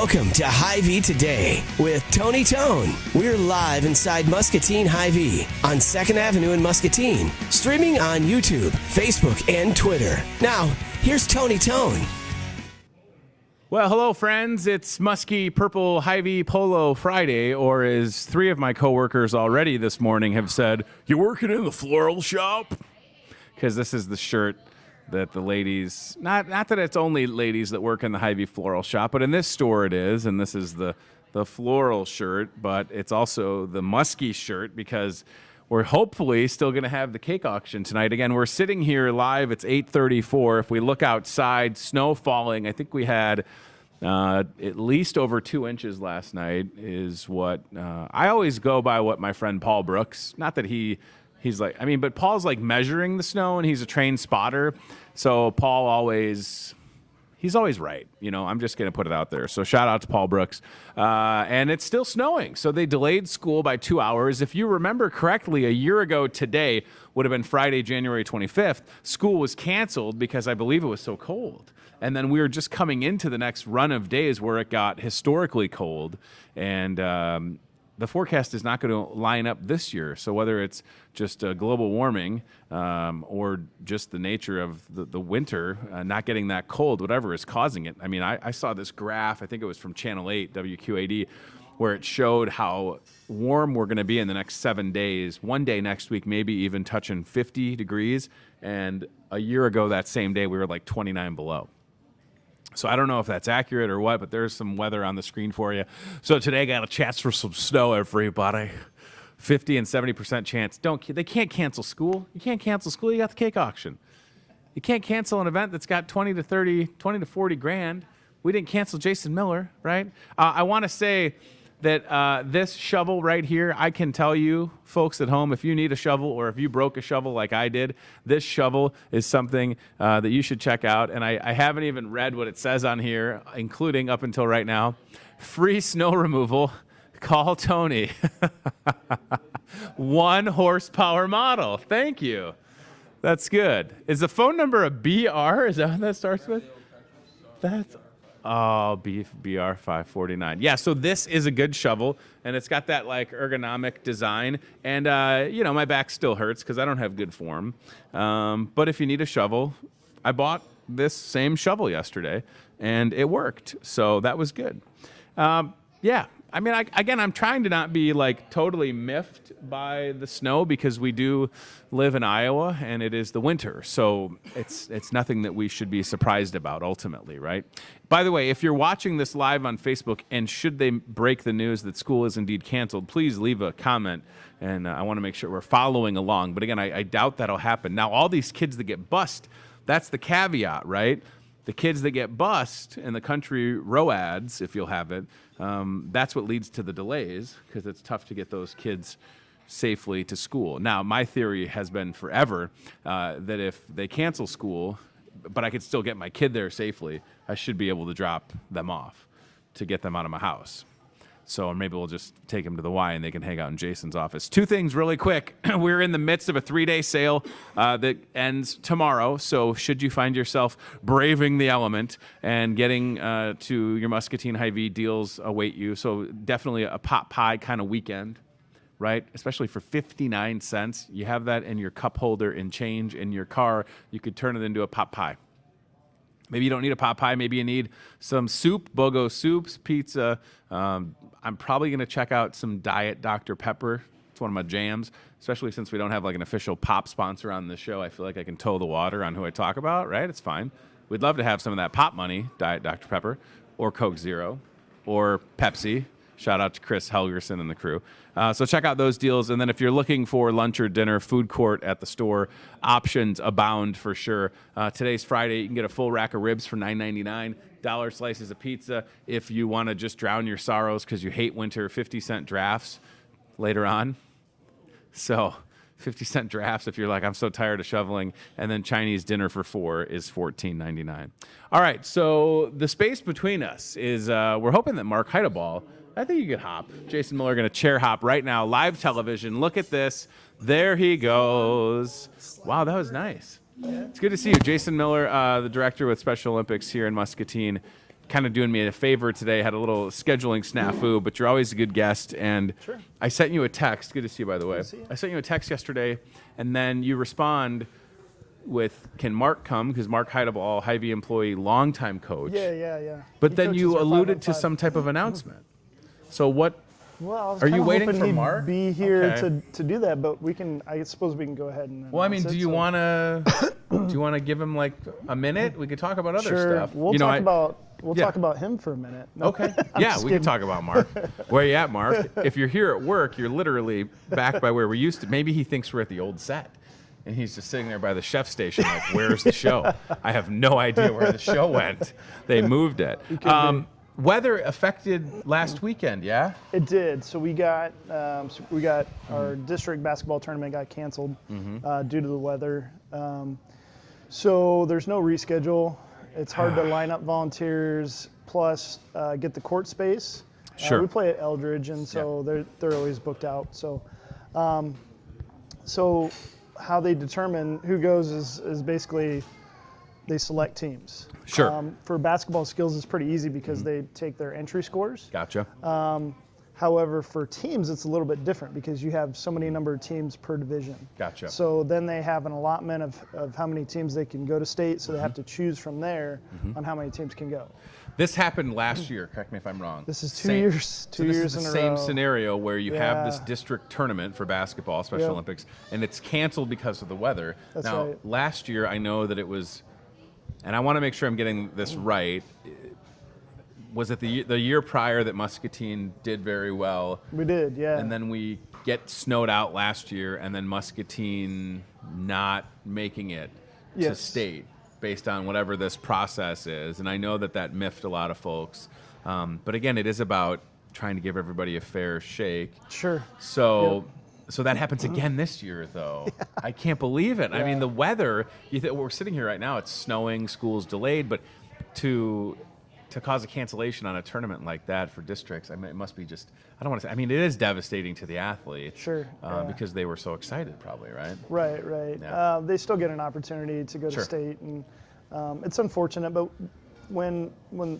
Welcome to Hy-Vee Today with Tony Tone. We're live inside Muscatine Hy-Vee on 2nd Avenue in Muscatine, streaming on YouTube, Facebook, and Twitter. Now, here's Tony Tone. Well, hello, friends. It's Musky Purple Hy-Vee Polo Friday, or as three of my coworkers already this morning have said, "You working in the floral shop?" Because this is the shirt that the ladies, not that it's only ladies that work in the Hy-Vee floral shop, but in this store it is, and this is the floral shirt, but it's also the musky shirt because we're hopefully still going to have the cake auction tonight. Again, we're sitting here live. It's 8:34. If we look outside, snow falling. I think we had at least over 2 inches last night is what I always go by what my friend Paul Brooks, not that he's like, I mean, but Paul's like measuring the snow and he's a trained spotter. So Paul he's always right. You know, I'm just going to put it out there. So shout out to Paul Brooks. And it's still snowing. So they delayed school by 2 hours. If you remember correctly, a year ago today would have been Friday, January 25th. School was canceled because I believe it was so cold. And then we were just coming into the next run of days where it got historically cold. And the forecast is not going to line up this year. So whether it's just global warming or just the nature of the winter not getting that cold, whatever is causing it. I mean, I saw this graph, I think it was from Channel 8, WQAD, where it showed how warm we're going to be in the next 7 days. One day next week, maybe even touching 50 degrees. And a year ago, that same day, we were like 29 below. So I don't know if that's accurate or what, but there's some weather on the screen for you. So today I got a chance for some snow, everybody. 50 and 70% chance. They can't cancel school. You can't cancel school. You got the cake auction. You can't cancel an event that's got 20 to 40 grand. We didn't cancel Jason Miller, right? I want to say that this shovel right here, I can tell you, folks at home, if you need a shovel or if you broke a shovel like I did, this shovel is something that you should check out. And I haven't even read what it says on here, including up until right now. Free snow removal. Call Tony. 1 horsepower model. Thank you. That's good. Is the phone number a BR? Is that what that starts with? That's BR 549. Yeah, so this is a good shovel, and it's got that like ergonomic design. And my back still hurts because I don't have good form. But if you need a shovel, I bought this same shovel yesterday, and it worked. So that was good. Yeah. I mean, I'm trying to not be like totally miffed by the snow because we do live in Iowa and it is the winter. So it's nothing that we should be surprised about ultimately, right? By the way, if you're watching this live on Facebook and should they break the news that school is indeed canceled, please leave a comment and I want to make sure we're following along. But again, I doubt that'll happen. Now, all these kids that get bused, that's the caveat, right? The kids that get bused in the country ROADs, if you'll have it, that's what leads to the delays because it's tough to get those kids safely to school. Now, my theory has been forever that if they cancel school, but I could still get my kid there safely, I should be able to drop them off to get them out of my house. So maybe we'll just take them to the Y and they can hang out in Jason's office. 2 things really quick. We're in the midst of a 3-day sale that ends tomorrow. So should you find yourself braving the element and getting to your Muscatine Hy-Vee, deals await you. So definitely a pot pie kind of weekend, right? Especially for 59 cents. You have that in your cup holder and change in your car. You could turn it into a pot pie. Maybe you don't need a pot pie. Maybe you need some soup, BOGO soups, pizza. I'm probably going to check out some Diet Dr. Pepper. It's one of my jams, especially since we don't have like an official pop sponsor on the show. I feel like I can toe the water on who I talk about, right? It's fine. We'd love to have some of that pop money, Diet Dr. Pepper, or Coke Zero, or Pepsi. Shout out to Chris Helgerson and the crew. So check out those deals. And then if you're looking for lunch or dinner, food court at the store, options abound for sure. Today's Friday. You can get a full rack of ribs for $9.99. $1 slices of pizza. If you want to just drown your sorrows because you hate winter, 50-cent drafts later on. So 50-cent drafts if you're like, I'm so tired of shoveling. And then Chinese dinner for $4 is $14.99. All right, so the space between us is we're hoping that Mark Heideball, I think you could hop. Jason Miller going to chair hop right now, live television. Look at this. There he goes. Wow, that was nice. It's good to see you. Jason Miller, the director with Special Olympics here in Muscatine, kind of doing me a favor today. Had a little scheduling snafu, but you're always a good guest. And Sure. I sent you a text. Good to see you, by the way. Good to see you. I sent you a text yesterday, and then you respond with, can Mark come? Because Mark Hy-Vee, Hy-Vee employee, longtime coach. Yeah. But He then coaches you our alluded to 5-on-5. some type of announcement. So what? Well, I was Are you kinda waiting hoping for he'd Mark? be here Okay. to do that, but I suppose we can go ahead and. Well, I mean, announce do it, you so- want to give him like a minute? We could talk about other Sure. stuff. We'll You know, talk about him for a minute. No, Okay. I'm Yeah, just we can kidding. talk about Mark. Where you at, Mark? If you're here at work, you're literally back by where we used to. Maybe he thinks we're at the old set. And he's just sitting there by the chef station like, where's the show? I have no idea where the show went. They moved it. Weather affected last weekend, yeah? It did. So we got our district basketball tournament got canceled due to the weather. So there's no reschedule. It's hard to line up volunteers, plus get the court space. Sure. We play at Eldridge, and so they're always booked out. So, so how they determine who goes is basically they select teams. Sure. For basketball skills, it's pretty easy because they take their entry scores. Gotcha. However, for teams, it's a little bit different because you have so many number of teams per division. Gotcha. So then they have an allotment of how many teams they can go to state, so they have to choose from there on how many teams can go. This happened last year, correct me if I'm wrong. This is two years So this is in the a same row. scenario where you have this Yeah. district tournament for basketball, Special Yep. Olympics, and it's canceled because of the weather. That's now, right. last year I know that it was, and I want to make sure I'm getting this right, was it the year prior that Muscatine did very well? We did, yeah. And then we get snowed out last year, and then Muscatine not making it to Yes. state based on whatever this process is. And I know that miffed a lot of folks. But again, it is about trying to give everybody a fair shake. Sure. So that happens again this year, though. I can't believe it. I mean, the weather, we're sitting here right now, it's snowing, school's delayed, but to cause a cancellation on a tournament like that for districts, I mean, it must be just, I don't want to say, I mean, it is devastating to the athletes. Sure, yeah. Because they were so excited, probably, right? Right. Yeah. They still get an opportunity to go Sure. to state, and it's unfortunate, but when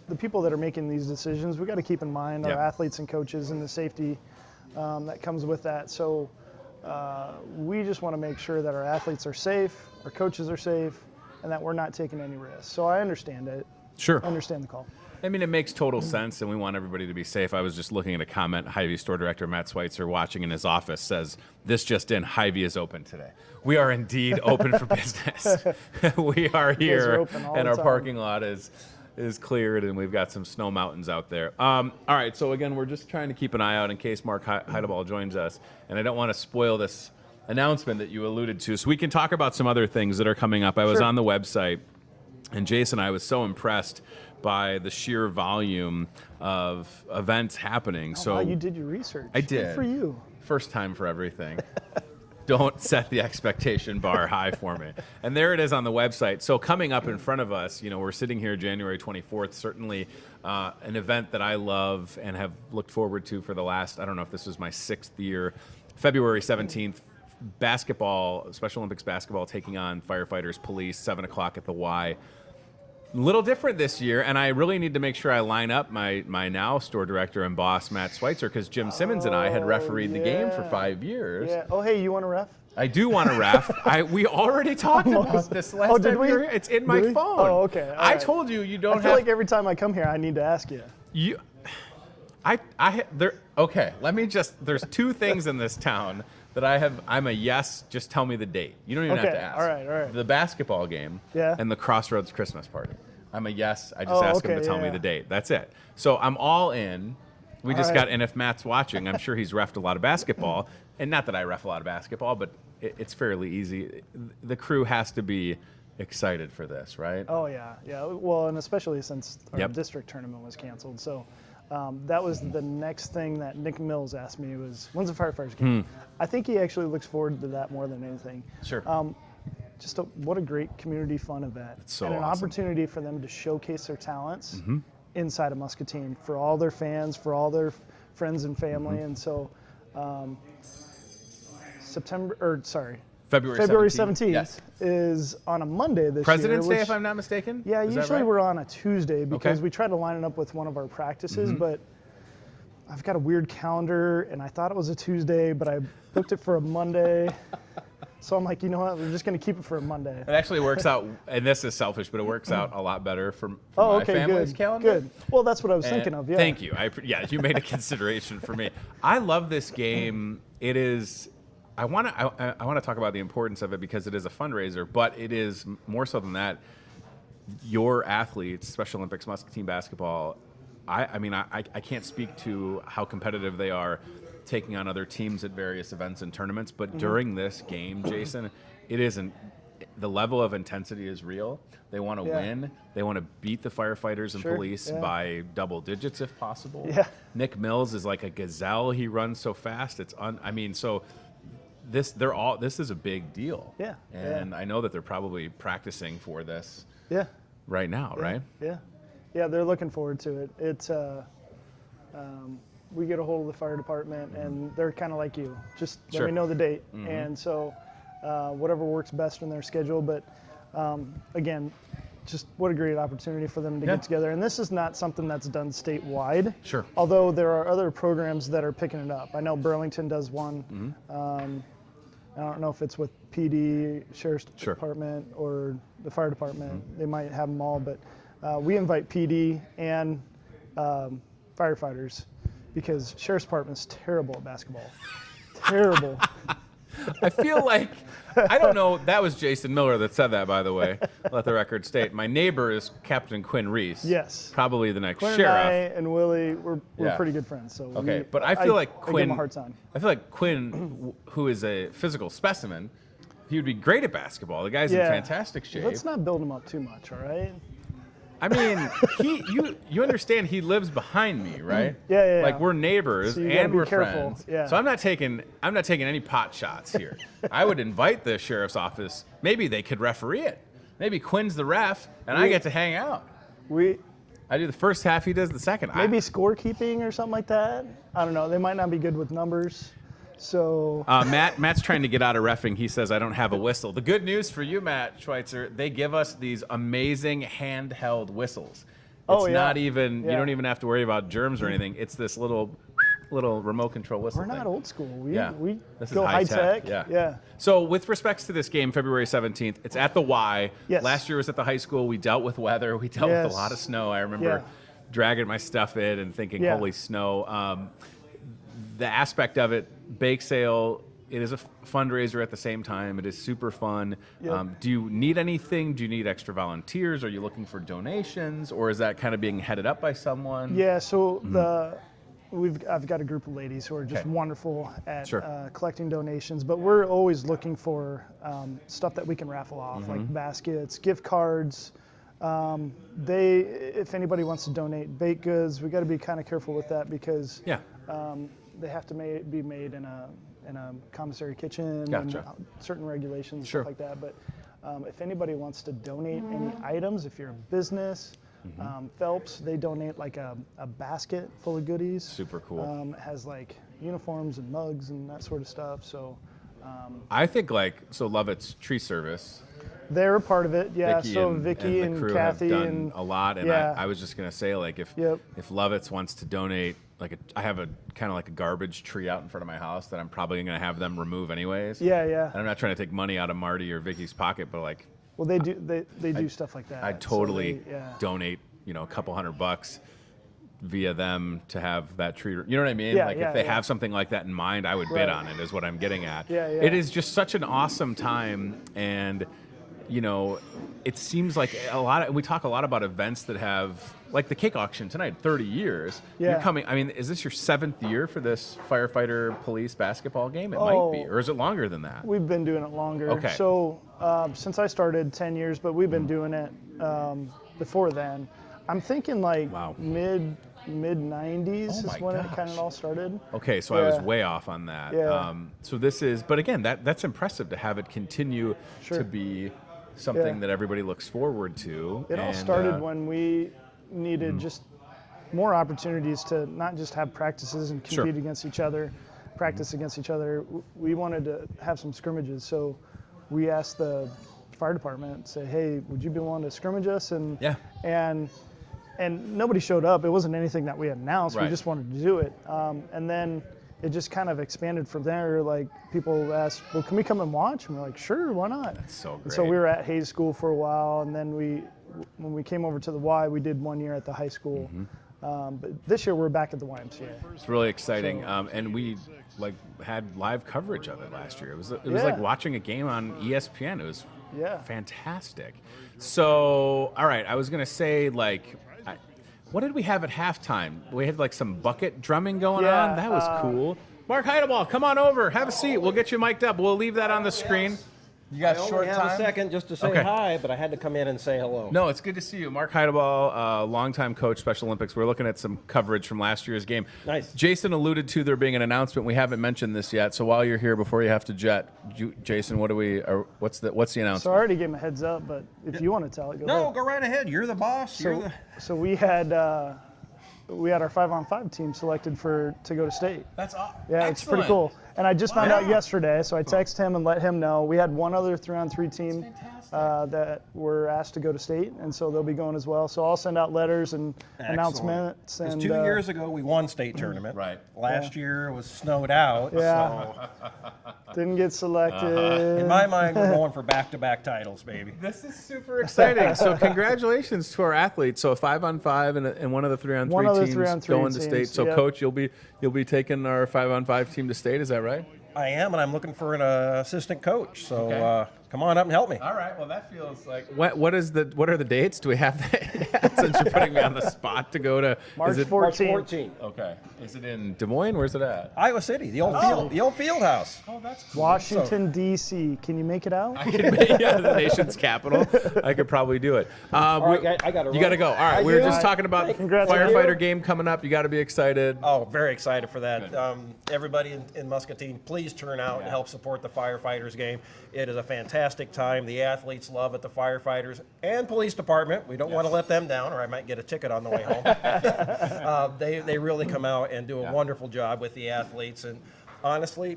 the people that are making these decisions, we got to keep in mind our Yeah. athletes and coaches and the safety that comes with that. So we just want to make sure that our athletes are safe, our coaches are safe, and that we're not taking any risks. So I understand it. Sure. I understand the call. I mean, it makes total sense, and we want everybody to be safe. I was just looking at a comment. Hy-Vee store director Matt Schweitzer, watching in his office, says, "This just in, Hy-Vee is open today." We are indeed open for business. We are here, open all and the our time. parking lot is cleared, and we've got some snow mountains out there. All right, so again, we're just trying to keep an eye out in case Mark Hy-Vee joins us, and I don't want to spoil this announcement that you alluded to, so we can talk about some other things that are coming up. I was Sure. on the website, and Jason, I was so impressed by the sheer volume of events happening. Wow, you did your research. I did. Good for you. First time for everything. Don't set the expectation bar high for me. And there it is on the website. So coming up in front of us, we're sitting here January 24th, certainly an event that I love and have looked forward to for the last, I don't know if this was my 6th year, February 17th, basketball, Special Olympics basketball taking on firefighters, police, 7 o'clock at the Y. Little different this year, and I really need to make sure I line up my now store director and boss, Matt Schweitzer, because Jim Simmons and I had refereed the game for 5 years. Yeah. Oh, hey, you want a ref? I do want to ref. We already talked about this last Oh, did time we? you were here. It's in my Did we? phone. Oh, okay. All I right. told you I don't feel have. like every time I come here, I need to ask you. Okay, let me just. There's 2 things in this town that I'm a yes. Just tell me the date. You don't even have Okay, to ask. all right. The basketball game. Yeah. And the Crossroads Christmas party. I'm a yes. I just ask him okay, to tell me yeah. the date. That's it. So I'm all in. We just right. got. And if Matt's watching, I'm sure he's reffed a lot of basketball. And not that I ref a lot of basketball, but it's fairly easy. The crew has to be excited for this, right? Oh, yeah. Well, and especially since our Yep. district tournament was canceled. So that was the next thing that Nick Mills asked me was, when's the firefighters game? I think he actually looks forward to that more than anything. Sure. What a great community fun event. It's so and an awesome. opportunity for them to showcase their talents inside of Muscatine for all their fans, for all their friends and family. And so February 17th yes. is on a Monday this President's year. Day, if I'm not mistaken? Yeah, Is that usually right? we're on a Tuesday because Okay. we try to line it up with one of our practices, but I've got a weird calendar, and I thought it was a Tuesday, but I booked it for a Monday. So I'm like, you know what, we're just going to keep it for a Monday. It actually works out, and this is selfish, but it works out a lot better for Oh, my okay, family's good, calendar. good. Well, that's what I was thinking of, yeah. Thank you. Yeah, you made a consideration for me. I love this game. It is. I want to talk about the importance of it because it is a fundraiser, but it is more so than that. Your athletes, Special Olympics Muscatine basketball. I mean, I can't speak to how competitive they are taking on other teams at various events and tournaments, but during this game, Jason, it isn't. The level of intensity is real. They want to win. They want to beat the firefighters and police by double digits if possible. Yeah. Nick Mills is like a gazelle. He runs so fast. So this is a big deal. Yeah. And I know that they're probably practicing for this right now, right? Yeah. Yeah, they're looking forward to it. It's we get a hold of the fire department, and they're kind of like you. Just let me know the date. And so whatever works best in their schedule. But again, just what a great opportunity for them to get together. And this is not something that's done statewide. Sure. Although there are other programs that are picking it up. I know Burlington does one. I don't know if it's with PD, Sheriff's Department, or the fire department. They might have them all, but we invite PD and firefighters because Sheriff's Department's terrible at basketball. Terrible. I feel like, I don't know, that was Jason Miller that said that, by the way. Let the record state. My neighbor is Captain Quinn Reese. Yes. Probably the next Quinn sheriff. and I and Willie, we're pretty good friends. So Okay, but I feel like I Quinn. give him a hard time. I feel like Quinn, who is a physical specimen, he would be great at basketball. The guy's in fantastic shape. Let's not build him up too much, all right? I mean, you understand he lives behind me, right? Yeah. Like we're neighbors So you gotta and be we're careful. friends. Yeah. So I'm not taking any pot shots here. I would invite the sheriff's office. Maybe they could referee it. Maybe Quinn's the ref and I get to hang out. I do the first half, he does the second. Maybe scorekeeping or something like that. I don't know. They might not be good with numbers. So Matt's trying to get out of reffing. He says, I don't have a whistle. The good news for you, Matt Schweitzer, they give us these amazing handheld whistles. It's not even, you don't even have to worry about germs or anything. It's this little remote control whistle we're not thing. old school. We This go is high tech. Yeah. So with respects to this game, February 17th, it's at the Y. Yes. Last year was at the high school. We dealt with weather. We dealt with a lot of snow. I remember dragging my stuff in and thinking, holy snow. The aspect of it, bake sale, it is a fundraiser at the same time. It is super fun. Yep. Do you need anything? Do you need extra volunteers? Are you looking for donations? Or is that kind of being headed up by someone? Yeah, so I've got a group of ladies who are just wonderful at collecting donations, but we're always looking for stuff that we can raffle off, like baskets, gift cards. If anybody wants to donate baked goods, we got to be kind of careful with that because they have to be made in a commissary kitchen and certain regulations, stuff like that. But if anybody wants to donate any items, if you're a business, Phelps, they donate like a basket full of goodies. Super cool. It has like uniforms and mugs and that sort of stuff. So I think Lovett's tree service. They're a part of it, yeah. and Vicky the and crew Kathy have done and a lot. And I was just gonna say, like, if Lovett's wants to donate, like, I have a kind of like a garbage tree out in front of my house that I'm probably gonna have them remove anyways. Yeah. And I'm not trying to take money out of Marty or Vicky's pocket, but like, well, they do stuff like that. I'd totally donate, a couple $100 via them to have that tree. You know what I mean? If they have something like that in mind, I would bid on it. Is what I'm getting at. It is just such an awesome time, and it seems like we talk a lot about events that have, like the cake auction tonight, 30 years. You're coming, I mean, is this your 7th year for this firefighter police basketball game? It might be, or is it longer than that? We've been doing it longer. Okay. So since I started, 10 years, but we've been doing it before then. I'm thinking like mid 90s is when it kind of all started. Okay, so I was way off on that. So this is, but again, that's impressive to have it continue to be something that everybody looks forward to. It all started when we needed just more opportunities to not just have practices and compete against each other, practice against each other. We wanted to have some scrimmages. So we asked the fire department, say, hey, would you be willing to scrimmage us? And and nobody showed up. It wasn't anything that we announced. Right. We just wanted to do it. And then it just kind of expanded from there. Like, people asked, well, can we come and watch? And we're like, sure, why not? That's so great. And so we were at Hayes School for a while, and then when we came over to the Y, we did 1 year at the high school. But this year we're back at the YMCA. It's really exciting, and we had live coverage of it last year. It was like watching a game on ESPN. It was fantastic. So, all right, I was gonna say, what did we have at halftime? We had some bucket drumming going on. That was cool. Mark Heideball, come on over, have a seat. We'll get you mic'd up. We'll leave that on the screen. You got I short only have time? a second just to say hi, but I had to come in and say hello. No, it's good to see you. Mark Heideball, longtime coach, Special Olympics. We're looking at some coverage from last year's game. Nice. Jason alluded to there being an announcement. We haven't mentioned this yet, so while you're here, before you have to jet, Jason, what's the announcement? So I already gave him a heads up, but if you want to tell it, go ahead. Go right ahead. You're the boss. So we had our 5-on-5 team selected to go to state. That's awesome. Yeah, it's pretty cool. And I just found out yesterday, so I texted him and let him know. We had one other 3-on-3 team that were asked to go to state, and so they'll be going as well. So I'll send out letters and announcements. And 2 years ago, we won state tournament. Right. Last year was snowed out. Yeah. So Didn't get selected. in my mind, we're going for back-to-back titles, baby. This is super exciting. So congratulations to our athletes. So a 5-on-5 and one of the 3-on-3 teams going to state. So Coach, you'll be taking our 5-on-5 team to state. Is that right? I am, and I'm looking for an assistant coach. So come on up and help me. All right. Well, that feels like what are the dates? Do we have that? Since you're putting me on the spot to go to March 14th. Okay. Is it in Des Moines? Where's it at? Iowa City, the old field house. Oh, that's cool. Washington, D.C. Can you make it out? I can make the nation's capital. I could probably do it. All right, I got to. You got to go. All right. We were just talking about the Congrats. firefighter game coming up. You got to be excited. Oh, very excited for that. Everybody in Muscatine, please turn out and help support the firefighters game. It is a fantastic time. The athletes love it, the firefighters and police department. We don't want to let them down, or I might get a ticket on the way home. They really come out and do a wonderful job with the athletes. And honestly,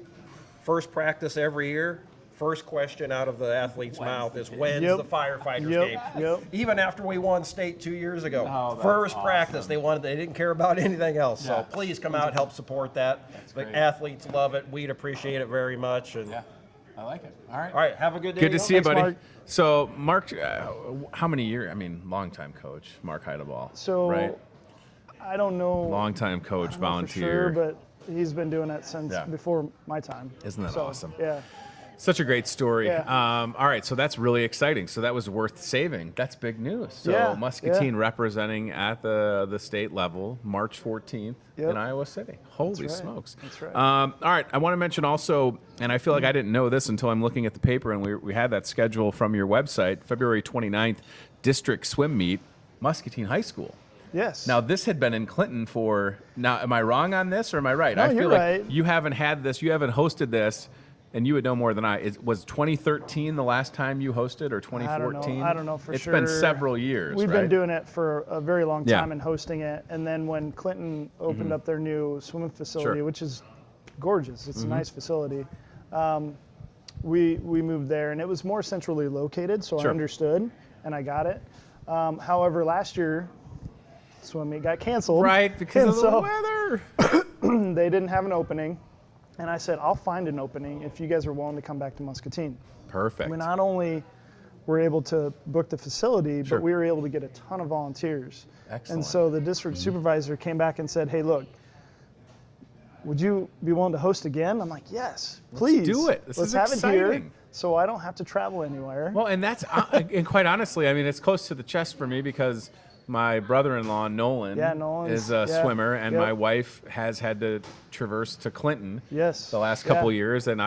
first practice every year, first question out of the athlete's mouth is, when's the firefighters game? Yep. Even after we won state 2 years ago, that's first awesome. practice, they didn't care about anything else. So please come out, help support that. The athletes love it. We'd appreciate it very much. And I like it. All right. all right, have a good day. Good to see you, Thanks, buddy. Mark. So, Mark, how many years? I mean, longtime coach, Mark Heideball. So right? I don't know. Longtime coach, I don't know volunteer. for sure, but he's been doing that since before my time. Isn't that awesome? Yeah. Such a great story. Yeah. All right, so that's really exciting. So that was worth saving. That's big news. So Muscatine representing at the state level, March 14th in Iowa City. Holy smokes. That's right. All right, I want to mention also, and I feel like I didn't know this until I'm looking at the paper, and we had that schedule from your website, February 29th, district swim meet, Muscatine High School. Yes. Now, this had been in Clinton now, am I wrong on this, or am I right? No, I feel you're like right. you haven't had this, you haven't hosted this, and you would know more than I. Was 2013 the last time you hosted, or 2014? I don't know for sure. It's been several years, We've right? been doing it for a very long Yeah. time and hosting it. And then when Clinton opened up their new swimming facility, which is gorgeous, it's a nice facility, we moved there. And it was more centrally located, so I understood, and I got it. However, last year, swim meet got canceled. Right, because of the weather. They didn't have an opening. And I said, I'll find an opening if you guys are willing to come back to Muscatine. Perfect. We not only were able to book the facility, but we were able to get a ton of volunteers. Excellent. And so the district supervisor came back and said, hey, look, would you be willing to host again? I'm like, yes, please. Let's do it. This Let's is have exciting. it here so I don't have to travel anywhere. Well, and that's, and quite honestly, I mean, it's close to the chest for me because my brother-in-law, Nolan, is a swimmer, and my wife has had to traverse to Clinton the last couple years, and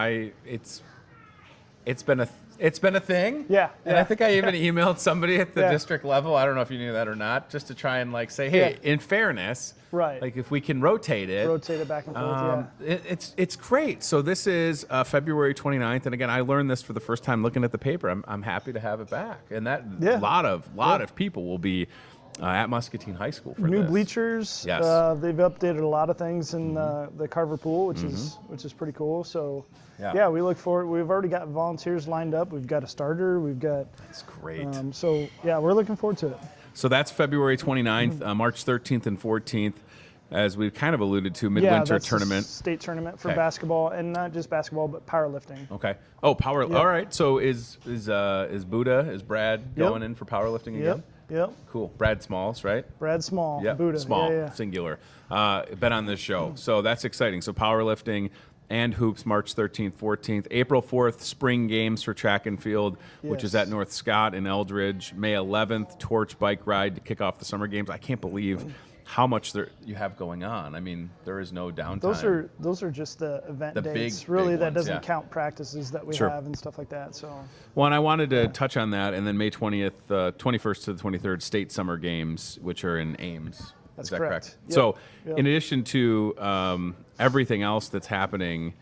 it's been a thing. Yeah. And I think I even emailed somebody at the district level. I don't know if you knew that or not, just to try and say, hey, in fairness, like if we can rotate it back and forth. it's great. So this is February 29th, and again, I learned this for the first time looking at the paper. I'm happy to have it back, and that lot of people will be at Muscatine High School for New this. bleachers. Yes. They've updated a lot of things in the Carver pool, which is pretty cool. So, yeah, we look forward. We've already got volunteers lined up. We've got a starter. We've got. That's great. So, yeah, we're looking forward to it. So that's February 29th, March 13th and 14th, as we kind of alluded to, midwinter that's tournament. A state tournament for Okay. basketball, and not just basketball, but powerlifting. Okay. Oh, power. All right. So is Brad going in for powerlifting again? Yep. Cool. Brad Smalls, right? Brad Small. Yeah. Buddha. Small, Yeah. singular. Been on this show, so that's exciting. So powerlifting and hoops, March 13th, 14th. April 4th, spring games for track and field, which is Yes. at North Scott in Eldridge. May 11th, torch bike ride to kick off the summer games. I can't believe how much you have going on. I mean, there is no downtime. Those are just the event The dates. big Really, that ones, doesn't yeah. count practices that we Sure. have and stuff like that. So. Well, and I wanted to touch on that, and then May 20th, 21st to the 23rd, state summer games, which are in Ames. That's Is that correct. Yep. So, Yep. in addition to everything else that's happening,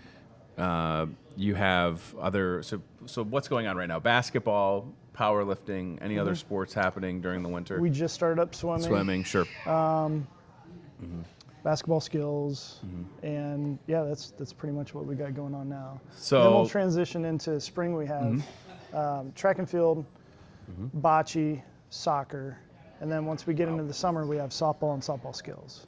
you have other. So what's going on right now? Basketball, powerlifting, any other sports happening during the winter? We just started up swimming. Swimming, sure. Basketball skills, and yeah, that's pretty much what we got going on now. So- then we'll transition into spring. We have track and field, bocce, soccer, and then once we get into the summer, we have softball and softball skills.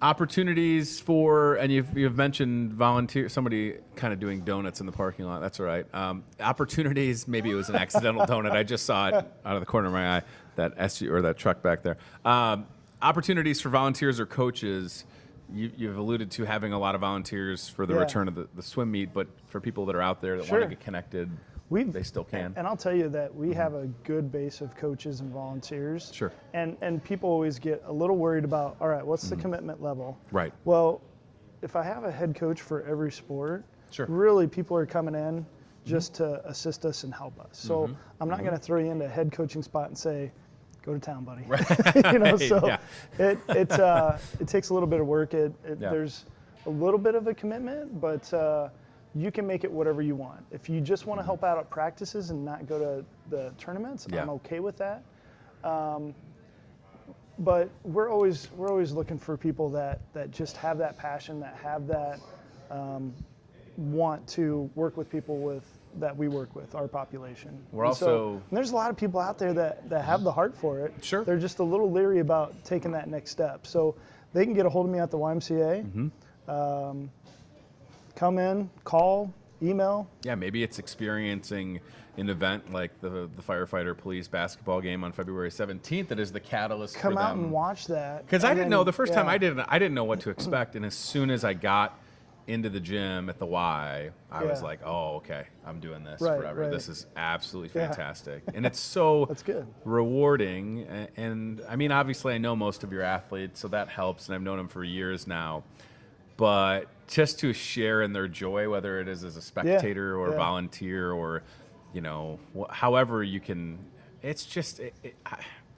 Opportunities for, and you've mentioned volunteer, somebody kind of doing donuts in the parking lot. That's all right. Opportunities, maybe it was an accidental donut. I just saw it out of the corner of my eye, that SU or that truck back there. Opportunities for volunteers or coaches. You've alluded to having a lot of volunteers for the Yeah. return of the swim meet, but for people that are out there that Sure. want to get connected, they still can. And I'll tell you that we have a good base of coaches and volunteers. Sure. And people always get a little worried about, all right, what's the commitment level? Right. Well, if I have a head coach for every sport, Sure. really people are coming in just to assist us and help us. So I'm not going to throw you into a head coaching spot and say, go to town, buddy. So Yeah. it takes a little bit of work. Yeah. There's a little bit of a commitment, but you can make it whatever you want. If you just want to help out at practices and not go to the tournaments, Yeah. I'm okay with that. But we're always looking for people that just have that passion, that have that want to work with people that we work with, our population. We're And also- and there's a lot of people out there that have the heart for it. Sure. They're just a little leery about taking that next step. So they can get a hold of me at the YMCA. Come in, call, email. Yeah, maybe it's experiencing an event like the firefighter police basketball game on February 17th that is the catalyst Come for out them. and watch that. Because I And didn't then- know the first time yeah. I didn't know what to expect, and as soon as I got into the gym at the Y, I was Yeah. like, oh, okay, I'm doing this Right, forever. right. This is absolutely Yeah. fantastic, and it's so That's good. rewarding. And I mean, obviously, I know most of your athletes, so that helps, and I've known them for years now. But just to share in their joy, whether it is as a spectator or yeah. volunteer or, however you can, it's just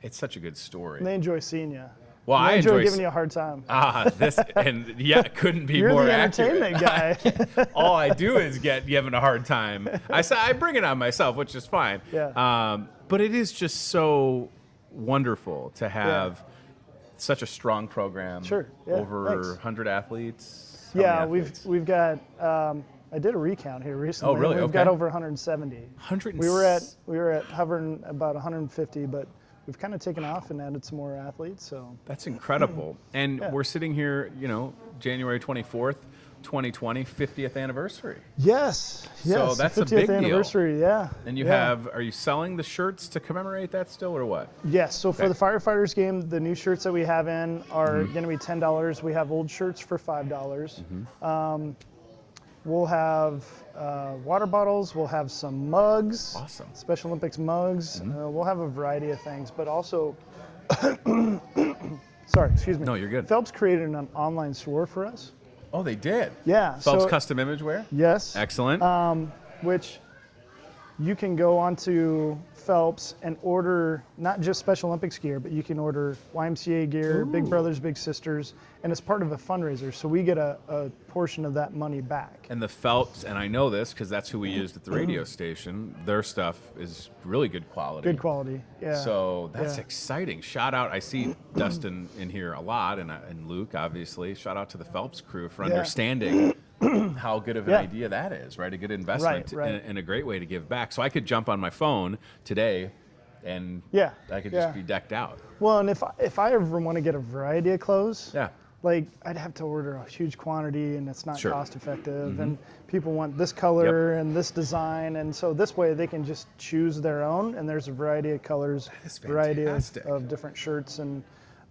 it's such a good story. And they enjoy seeing you. Well, And I they enjoy enjoy giving you a hard time. Couldn't be You're more the accurate. entertainment guy. All I do is get given a hard time. I bring it on myself, which is fine. Yeah. But it is just so wonderful to have such a strong program. Sure. Yeah, Over thanks. 100 athletes. How Yeah, many athletes? we've got. I did a recount here recently. Oh, really? We've Okay. got over 170. 100. We were at hovering about 150, but we've kind of taken off and added some more athletes. So That's incredible. And Yeah. we're sitting here, January 24th, 2020, 50th anniversary. yes, So that's a 50th big deal. anniversary. Yeah. And you yeah. are you selling the shirts to commemorate that still or what? Yes. So for Okay. the firefighters game, the new shirts that we have in are Mm-hmm. going to be $10. We have old shirts for $5. Mm-hmm. We'll have water bottles. We'll have some mugs. Awesome. Special Olympics mugs. We'll have a variety of things, but also, sorry, excuse me. No, you're good. Phelps created an online store for us. Oh, they did? Yeah. Phelps so, Custom Image Wear? Yes. Excellent. Which you can go onto Phelps and order not just Special Olympics gear, but you can order YMCA gear, Big Brothers Big Sisters, and it's part of a fundraiser, so we get a portion of that money back. And the Phelps, and I know this because that's who we used at the radio station, their stuff is really good quality. Good quality, yeah. So that's Yeah. exciting. Shout out, I see Dustin in here a lot, and Luke, obviously. Shout out to the Phelps crew for understanding how good of an idea that is, right? A good investment Right. And a great way to give back. So I could jump on my phone today and I could just be decked out. Well, and if I ever want to get a variety of clothes, Yeah. like I'd have to order a huge quantity, and it's not Sure. cost effective, and people want this color and this design, and so this way they can just choose their own, and there's a variety of colors, is variety fantastic. of different shirts and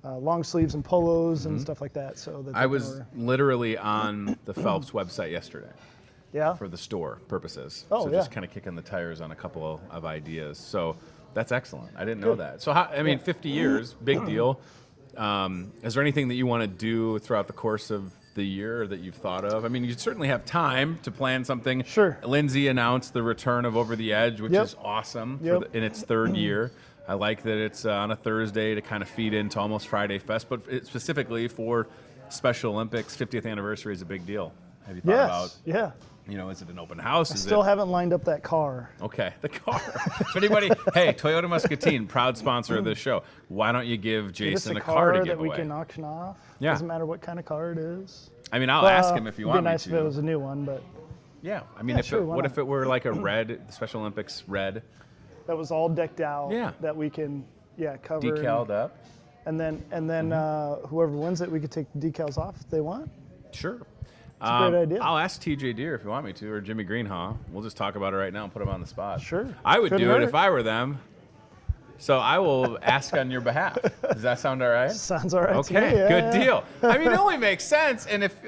long sleeves and polos and stuff like that. So that I was literally on the Phelps website yesterday for the store purposes. Oh, so just kind of kicking the tires on a couple of ideas. So that's excellent. I didn't know that. So, 50 years, big deal. Is there anything that you want to do throughout the course of the year that you've thought of? I mean, you certainly have time to plan something. Sure. Lindsay announced the return of Over the Edge, which is awesome in its third year. I like that it's on a Thursday to kind of feed into almost Friday Fest, but specifically for Special Olympics, 50th anniversary is a big deal. Have you thought about, is it an open house? Still haven't lined up that car. Okay, the car. If anybody, hey, Toyota Muscatine, proud sponsor of this show. Why don't you give Jason a car to give that away? we can auction off. Yeah. Doesn't matter what kind of car it is. I mean, I'll ask him if you want It'd be nice me to. if it was a new one, but Yeah, I mean, what if it were like a red, the Special Olympics red? That was all decked out. Yeah. That we can, cover. Decaled up? And then whoever wins it, we could take the decals off if they want. Sure. It's a great idea. I'll ask TJ Deere if you want me to, or Jimmy Greenhaw. We'll just talk about it right now and put him on the spot. Sure. I would Couldn't do it hurt. if I were them. So I will ask on your behalf. Does that sound all right? Sounds all right Okay, to me. Yeah, good deal. I mean, it only makes sense. And if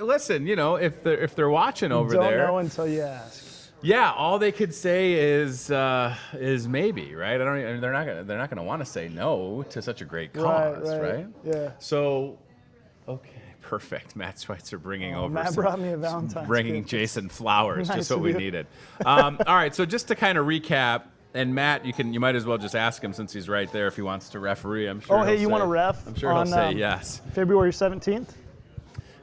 they're watching over Don't there, know until you ask. yeah, all they could say is maybe, right? They're not gonna want to say no to such a great cause, right? Yeah. So, okay. Perfect. Matt Schweitzer bringing over. Matt brought me a Valentine's Bringing gift. Jason flowers, Nice just what of we you. needed. All right. So just to kind of recap, and Matt, you might as well just ask him since he's right there if he wants to referee. I'm sure. Oh, hey, he'll you want say- to ref? I'm sure on, he'll say yes. February 17th.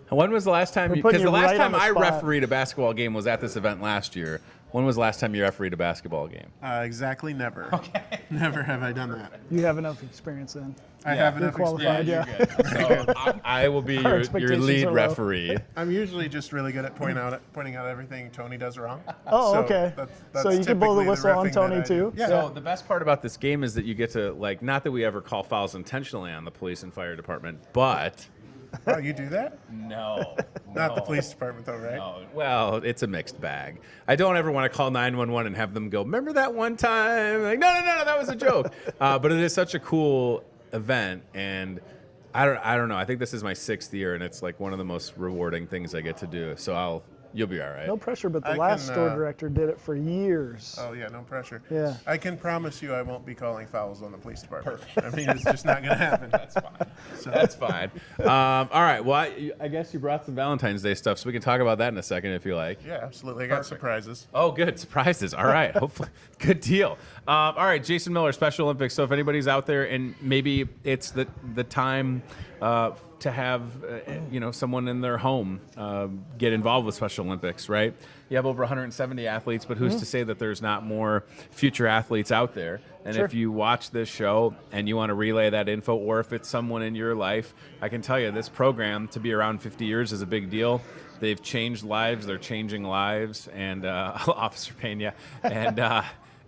When was the last time? We're Because putting the you last right time on the I spot. refereed a basketball game was at this event last year. When was the last time you refereed a basketball game? Exactly never. Okay. Never have I done that. You have enough experience then. I have You're enough qualified, experience. yeah. So I will be your expectations lead are low. referee. I'm usually just really good at pointing out everything Tony does wrong. Oh, So okay. that's So you can blow the typically whistle on reffing Tony that I do. too? Yeah. So the best part about this game is that you get to, like, not that we ever call fouls intentionally on the police and fire department, but Oh, you do that? no. Not the police department though, right? No. Well, it's a mixed bag. I don't ever want to call 911 and have them go, remember that one time? Like, no, that was a joke. But it is such a cool event, and I don't know. I think this is my 6th year, and it's like one of the most rewarding things I get to do. So you'll be all right. No pressure, but the I last can, store director did it for years. Oh yeah, no pressure. Yeah. I can promise you I won't be calling fouls on the police department. I mean, it's just not going to happen. That's fine. That's fine. All right. Well, I guess you brought some Valentine's Day stuff, so we can talk about that in a second if you like. Yeah, absolutely. I got surprises. Oh, good. Surprises. All right. Hopefully. Good deal. All right. Jason Miller, Special Olympics. So if anybody's out there and maybe it's the time to have someone in their home get involved with Special Olympics, right? You have over 170 athletes, but who's to say that there's not more future athletes out there? And Sure. if you watch this show and you want to relay that info, or if it's someone in your life, I can tell you this program to be around 50 years is a big deal. They've changed lives. They're changing lives. And Officer Pena, and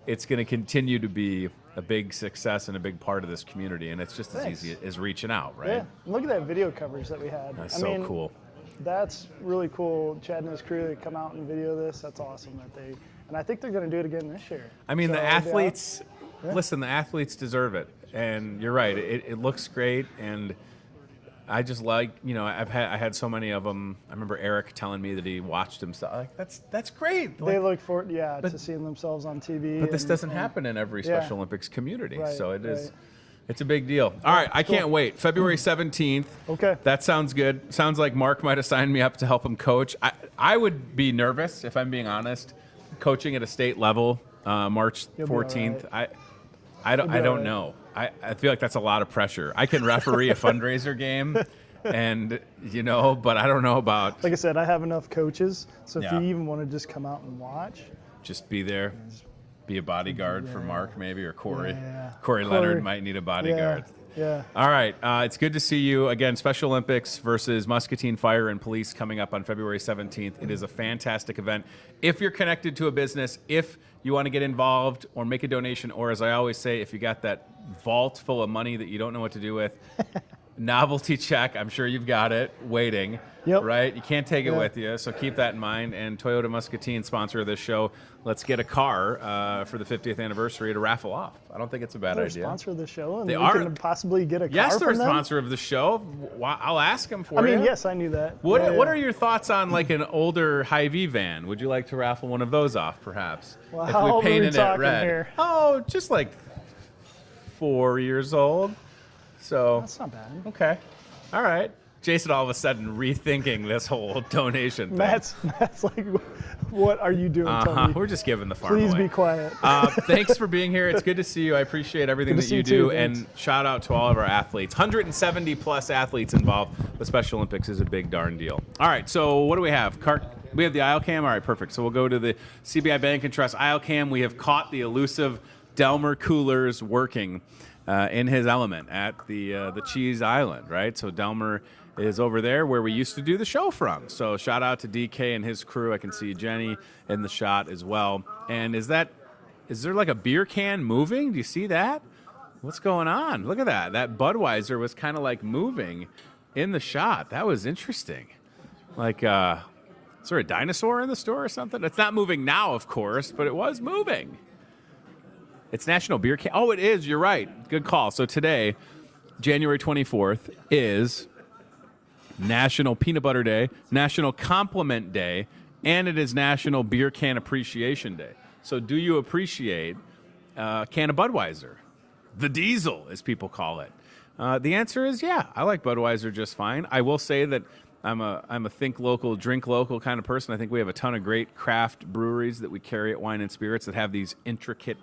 it's going to continue to be a big success and a big part of this community. And it's just as Thanks. easy as reaching out, right? Yeah. Look at that video coverage that we had. That's I so mean, cool. That's really cool. Chad and his crew, they come out and video this. That's awesome and I think they're going to do it again this year. I mean, So the it'll be out. athletes, listen, the athletes deserve it. And you're right. It looks great. And I just like, I had so many of them. I remember Eric telling me that he watched himself. Like, that's great. They Like, look forward, to seeing themselves on TV. but this and- doesn't happen in every Yeah. Special Olympics community. Right, So it is. right. It's a big deal. All right, I cool. can't wait. February 17th. Okay. That sounds good. Sounds like Mark might have signed me up to help him coach. I would be nervous, if I'm being honest, coaching at a state level March You'll be 14th. all I don't all right. know. I feel like that's a lot of pressure. I can referee a fundraiser game, and but I don't know about Like I said, I have enough coaches, so if Yeah. you even want to just come out and watch, just be there, be a bodyguard for Mark maybe or Corey. Yeah. Corey Leonard might need a bodyguard. yeah. All right. It's good to see you again. Special Olympics versus Muscatine Fire and Police coming up on February 17th. It is a fantastic event. If you're connected to a business, if you want to get involved or make a donation, or as I always say, if you got that vault full of money that you don't know what to do with, novelty check. I'm sure you've got it waiting. Yep. Right? You can't take it Yeah. with you, so keep that in mind. And Toyota Muscatine, sponsor of this show, let's get a car for the 50th anniversary to raffle off. I don't think it's a bad They're a idea. sponsor of the show, and They we are. can possibly get a Yes, car they're a from them. sponsor of the show. I'll ask them for I you. mean, yes, I knew that. What Yeah, What yeah. are your thoughts on like an older Hy-Vee van? Would you like to raffle one of those off, perhaps? Well, if how we old are we painted it talking red. here? Oh, just like 4 years old. So That's not bad. okay, all right. Jason, all of a sudden rethinking this whole donation thing. Matt's like, what are you doing, Tony? We're just giving the farm Please away. be quiet. Thanks for being here. It's good to see you. I appreciate everything Good to that see you you do. too, And thanks. shout out to all of our athletes. 170 plus athletes involved. The Special Olympics is a big darn deal. All right, so what do we have? We have the aisle cam. All right, perfect. So we'll go to the CBI Bank and Trust aisle cam. We have caught the elusive Delmer Coolers working in his element at the Cheese Island, right? So Delmer is over there where we used to do the show from. So shout out to DK and his crew. I can see Jenny in the shot as well. And is there like a beer can moving? Do you see that? What's going on? Look at that. That Budweiser was kind of like moving in the shot. That was interesting. Like, is there a dinosaur in the store or something? It's not moving now, of course, but it was moving. It's National Beer Can. Oh, it is. You're right. Good call. So today, January 24th, is National Peanut Butter Day, National Compliment Day, and it is National Beer Can Appreciation Day. So do you appreciate a can of Budweiser? The Diesel, as people call it. The answer is yeah. I like Budweiser just fine. I will say that I'm a think local, drink local kind of person. I think we have a ton of great craft breweries that we carry at Wine and Spirits that have these intricate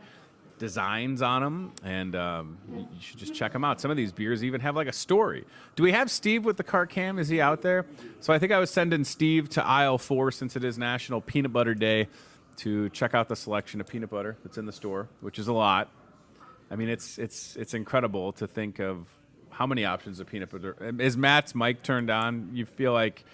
designs on them, and you should just check them out. Some of these beers even have like a story. Do we have Steve with the cart cam? Is he out there? So I think I was sending Steve to aisle 4 since it is National Peanut Butter Day to check out the selection of peanut butter that's in the store, which is a lot. I mean, it's incredible to think of how many options of peanut butter. Is Matt's mic turned on? You feel like,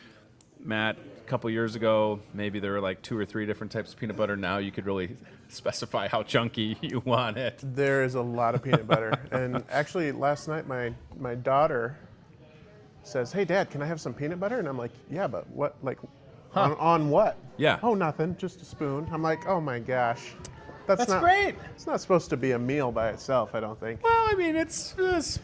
Matt, a couple years ago, maybe there were like 2 or 3 different types of peanut butter. Now you could really specify how chunky you want it. There is a lot of peanut butter. And actually, last night, my daughter says, "Hey, Dad, can I have some peanut butter?" And I'm like, "Yeah, but what, like, on what?" Yeah. "Oh, nothing, just a spoon." I'm like, "Oh my gosh. That's not great. It's not supposed to be a meal by itself, I don't think." Well, I mean, it's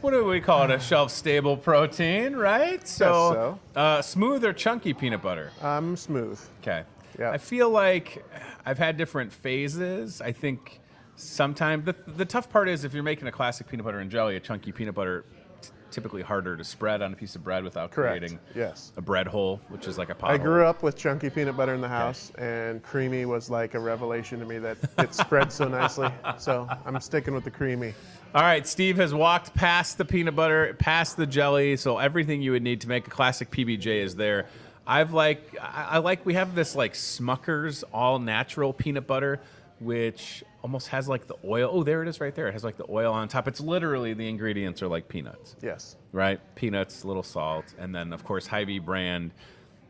what do we call it? A shelf-stable protein, right? So, smooth or chunky peanut butter? I'm smooth. Okay. Yeah. I feel like I've had different phases. I think sometimes the tough part is if you're making a classic peanut butter and jelly, a chunky peanut butter, typically harder to spread on a piece of bread without Correct. creating Yes. a bread hole, which is like a pot I hole. grew up with chunky peanut butter in the house, and creamy was like a revelation to me that it spread so nicely. So I'm sticking with the creamy. All right, Steve has walked past the peanut butter, past the jelly, so everything you would need to make a classic PBJ is there. I like we have this like Smucker's all natural peanut butter, which almost has like the oil. Oh, there it is right there. It has like the oil on top. It's literally the ingredients are like peanuts. Yes. Right? Peanuts, a little salt, and then of course Hy-Vee brand.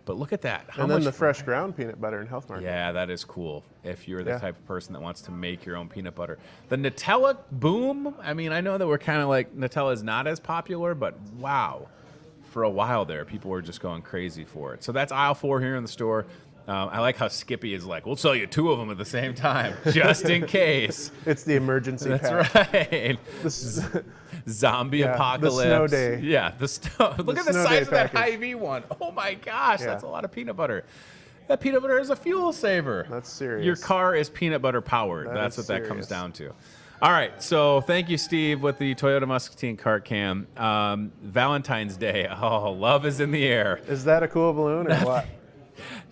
But look at that. How And then much the fresh ground peanut butter in Health Market. Yeah, that is cool. If you're the Yeah. type of person that wants to make your own peanut butter. The Nutella boom, I mean, I know that we're kind of like, Nutella is not as popular, but wow. For a while there, people were just going crazy for it. So that's aisle 4 here in the store. I like how Skippy is like, we'll sell you 2 of them at the same time, just in case. It's the emergency That's pack. right. This- Zombie Yeah, the apocalypse. snow day. Yeah, the snow. Look at the snow size day of that package. Hy-Vee one. Oh my gosh, Yeah. that's a lot of peanut butter. That peanut butter is a fuel saver. That's serious. Your car is peanut butter powered. That That's is what that comes serious. down to. All right, so thank you, Steve, with the Toyota Muscatine cart cam. Valentine's Day. Oh, love is in the air. Is that a cool balloon or what?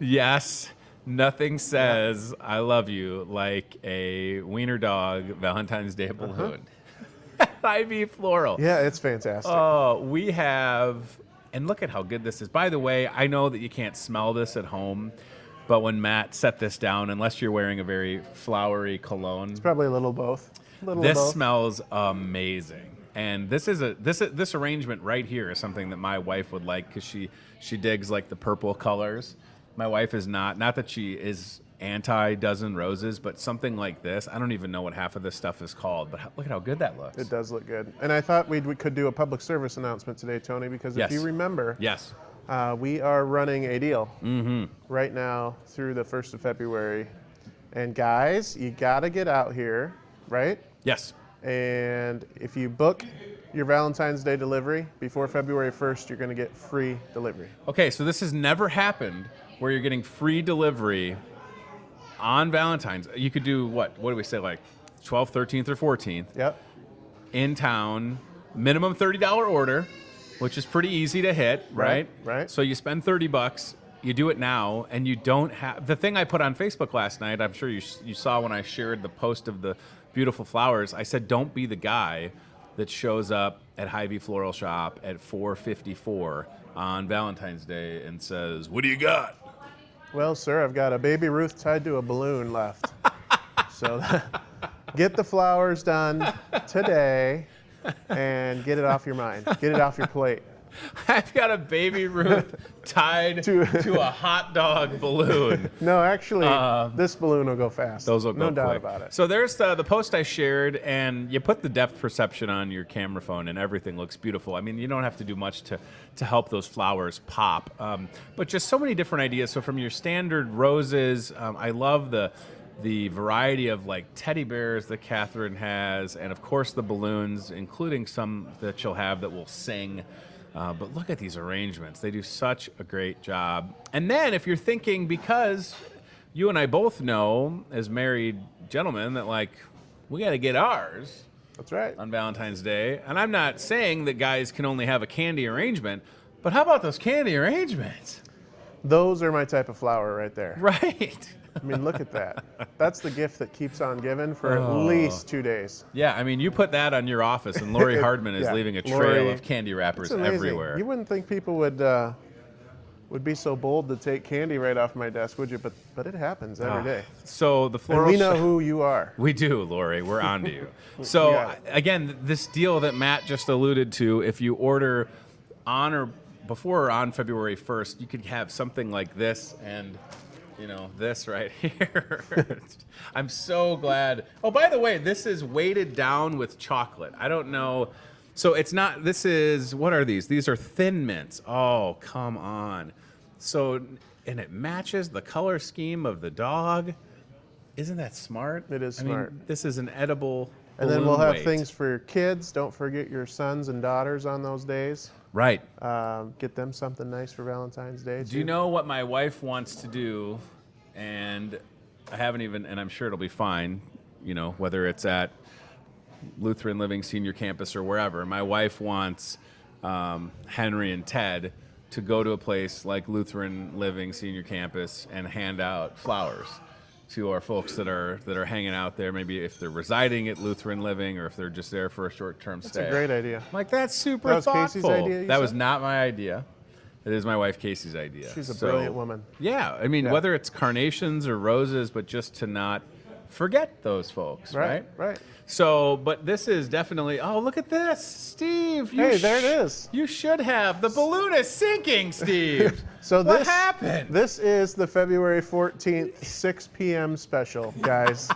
Yes. Nothing says I love you like a wiener dog Valentine's Day balloon. Hy-Vee Floral. Yeah, it's fantastic. Oh, we have, and look at how good this is. By the way, I know that you can't smell this at home, but when Matt set this down, unless you're wearing a very flowery cologne, It's probably a little both. this smells amazing. And this arrangement right here is something that my wife would like because she digs like the purple colors. My wife is not that she is anti dozen roses, but something like this, I don't even know what half of this stuff is called, but look at how good that looks. It does look good. And I thought we could do a public service announcement today, Tony, because if you remember, yes, we are running a deal right now through the 1st of February. And guys, you got to get out here, right? Yes. And if you book your Valentine's Day delivery before February 1st, you're going to get free delivery. Okay, so this has never happened where you're getting free delivery on Valentine's. You could do what do we say, like 12th, 13th, or 14th? Yep. In town, minimum $30 order, which is pretty easy to hit, right? Right. So you spend $30, you do it now, and you don't have the thing I put on Facebook last night. I'm sure you saw when I shared the post of the beautiful flowers. I said, don't be the guy that shows up at Hy-Vee Floral Shop at 4:54 on Valentine's Day and says, "What do you got?" Well, sir, I've got a baby Ruth tied to a balloon left. So get the flowers done today and get it off your mind. Get it off your plate. I've got a baby Ruth tied to a hot dog balloon. No, actually, this balloon will go fast. Those will go no doubt quick. about it. So there's the post I shared, and you put the depth perception on your camera phone, and everything looks beautiful. I mean, you don't have to do much to help those flowers pop, but just so many different ideas. So from your standard roses, I love the variety of like teddy bears that Catherine has, and of course the balloons, including some that she'll have that will sing. But look at these arrangements. They do such a great job. And then if you're thinking, because you and I both know as married gentlemen that like we got to get ours. That's right. On Valentine's Day. And I'm not saying that guys can only have a candy arrangement, but how about those candy arrangements? Those are my type of flower right there. Right. I mean, look at that. That's the gift that keeps on giving for at least 2 days. Yeah, I mean, you put that on your office, and Lori Hardman is leaving a trail Lori, of candy wrappers it's amazing. everywhere. You wouldn't think people would be so bold to take candy right off my desk, would you? But it happens every day. So the floral and we know who you are. We do, Lori. We're on to you. So again, this deal that Matt just alluded to, if you order on or before or on February 1st, you could have something like this and this right here. I'm so glad. Oh, by the way, this is weighted down with chocolate. I don't know. So it's not, this is, what are these? These are Thin Mints. Oh, come on. So, and it matches the color scheme of the dog. Isn't that smart? It is smart. Mean, this is an edible And then we'll have weight. things for your kids. Don't forget your sons and daughters on those days. Right. Get them something nice for Valentine's Day. Do you know what my wife wants to do? And I haven't even, and I'm sure it'll be fine, whether it's at Lutheran Living Senior Campus or wherever. My wife wants Henry and Ted to go to a place like Lutheran Living Senior Campus and hand out flowers to our folks that are hanging out there, maybe if they're residing at Lutheran Living or if they're just there for a short-term stay. That's a great idea. Like, that's super That was thoughtful. Casey's idea, you That said? was not my idea. It is my wife Casey's idea. She's a brilliant woman. Yeah, I mean, whether it's carnations or roses, but just to not forget those folks, right? Right. So, but this is definitely, oh, look at this, Steve. Hey, there it is. You should have. The balloon is sinking, Steve. So what happened? This is the February 14th, 6 p.m. special, guys.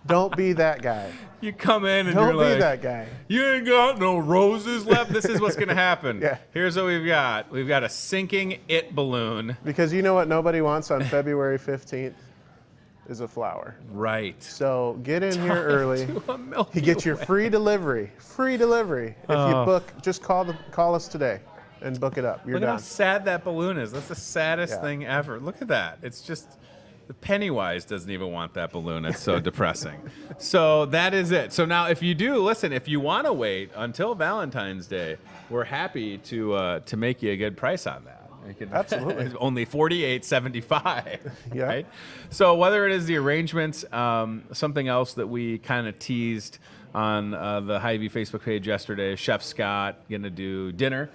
Don't be that guy. You come in and Don't you're like, be that guy. you ain't got no roses left. This is what's going to happen. Yeah. Here's what we've got. We've got a sinking it balloon. Because you know what nobody wants on February 15th? Is a flower. Right. So get in here early. To a Milky You get your Way. free delivery. Free delivery. If you book, just call us today and book it up. You're Look at how done. sad that balloon is. That's the saddest Yeah. thing ever. Look at that. It's just, the Pennywise doesn't even want that balloon. It's so depressing. So that is it. So now if you do, listen, if you want to wait until Valentine's Day, we're happy to make you a good price on that. Absolutely. It's only $48.75. Yeah. Right. So whether it is the arrangements, something else that we kind of teased on the Hy-Vee Facebook page yesterday, Chef Scott going to do dinner.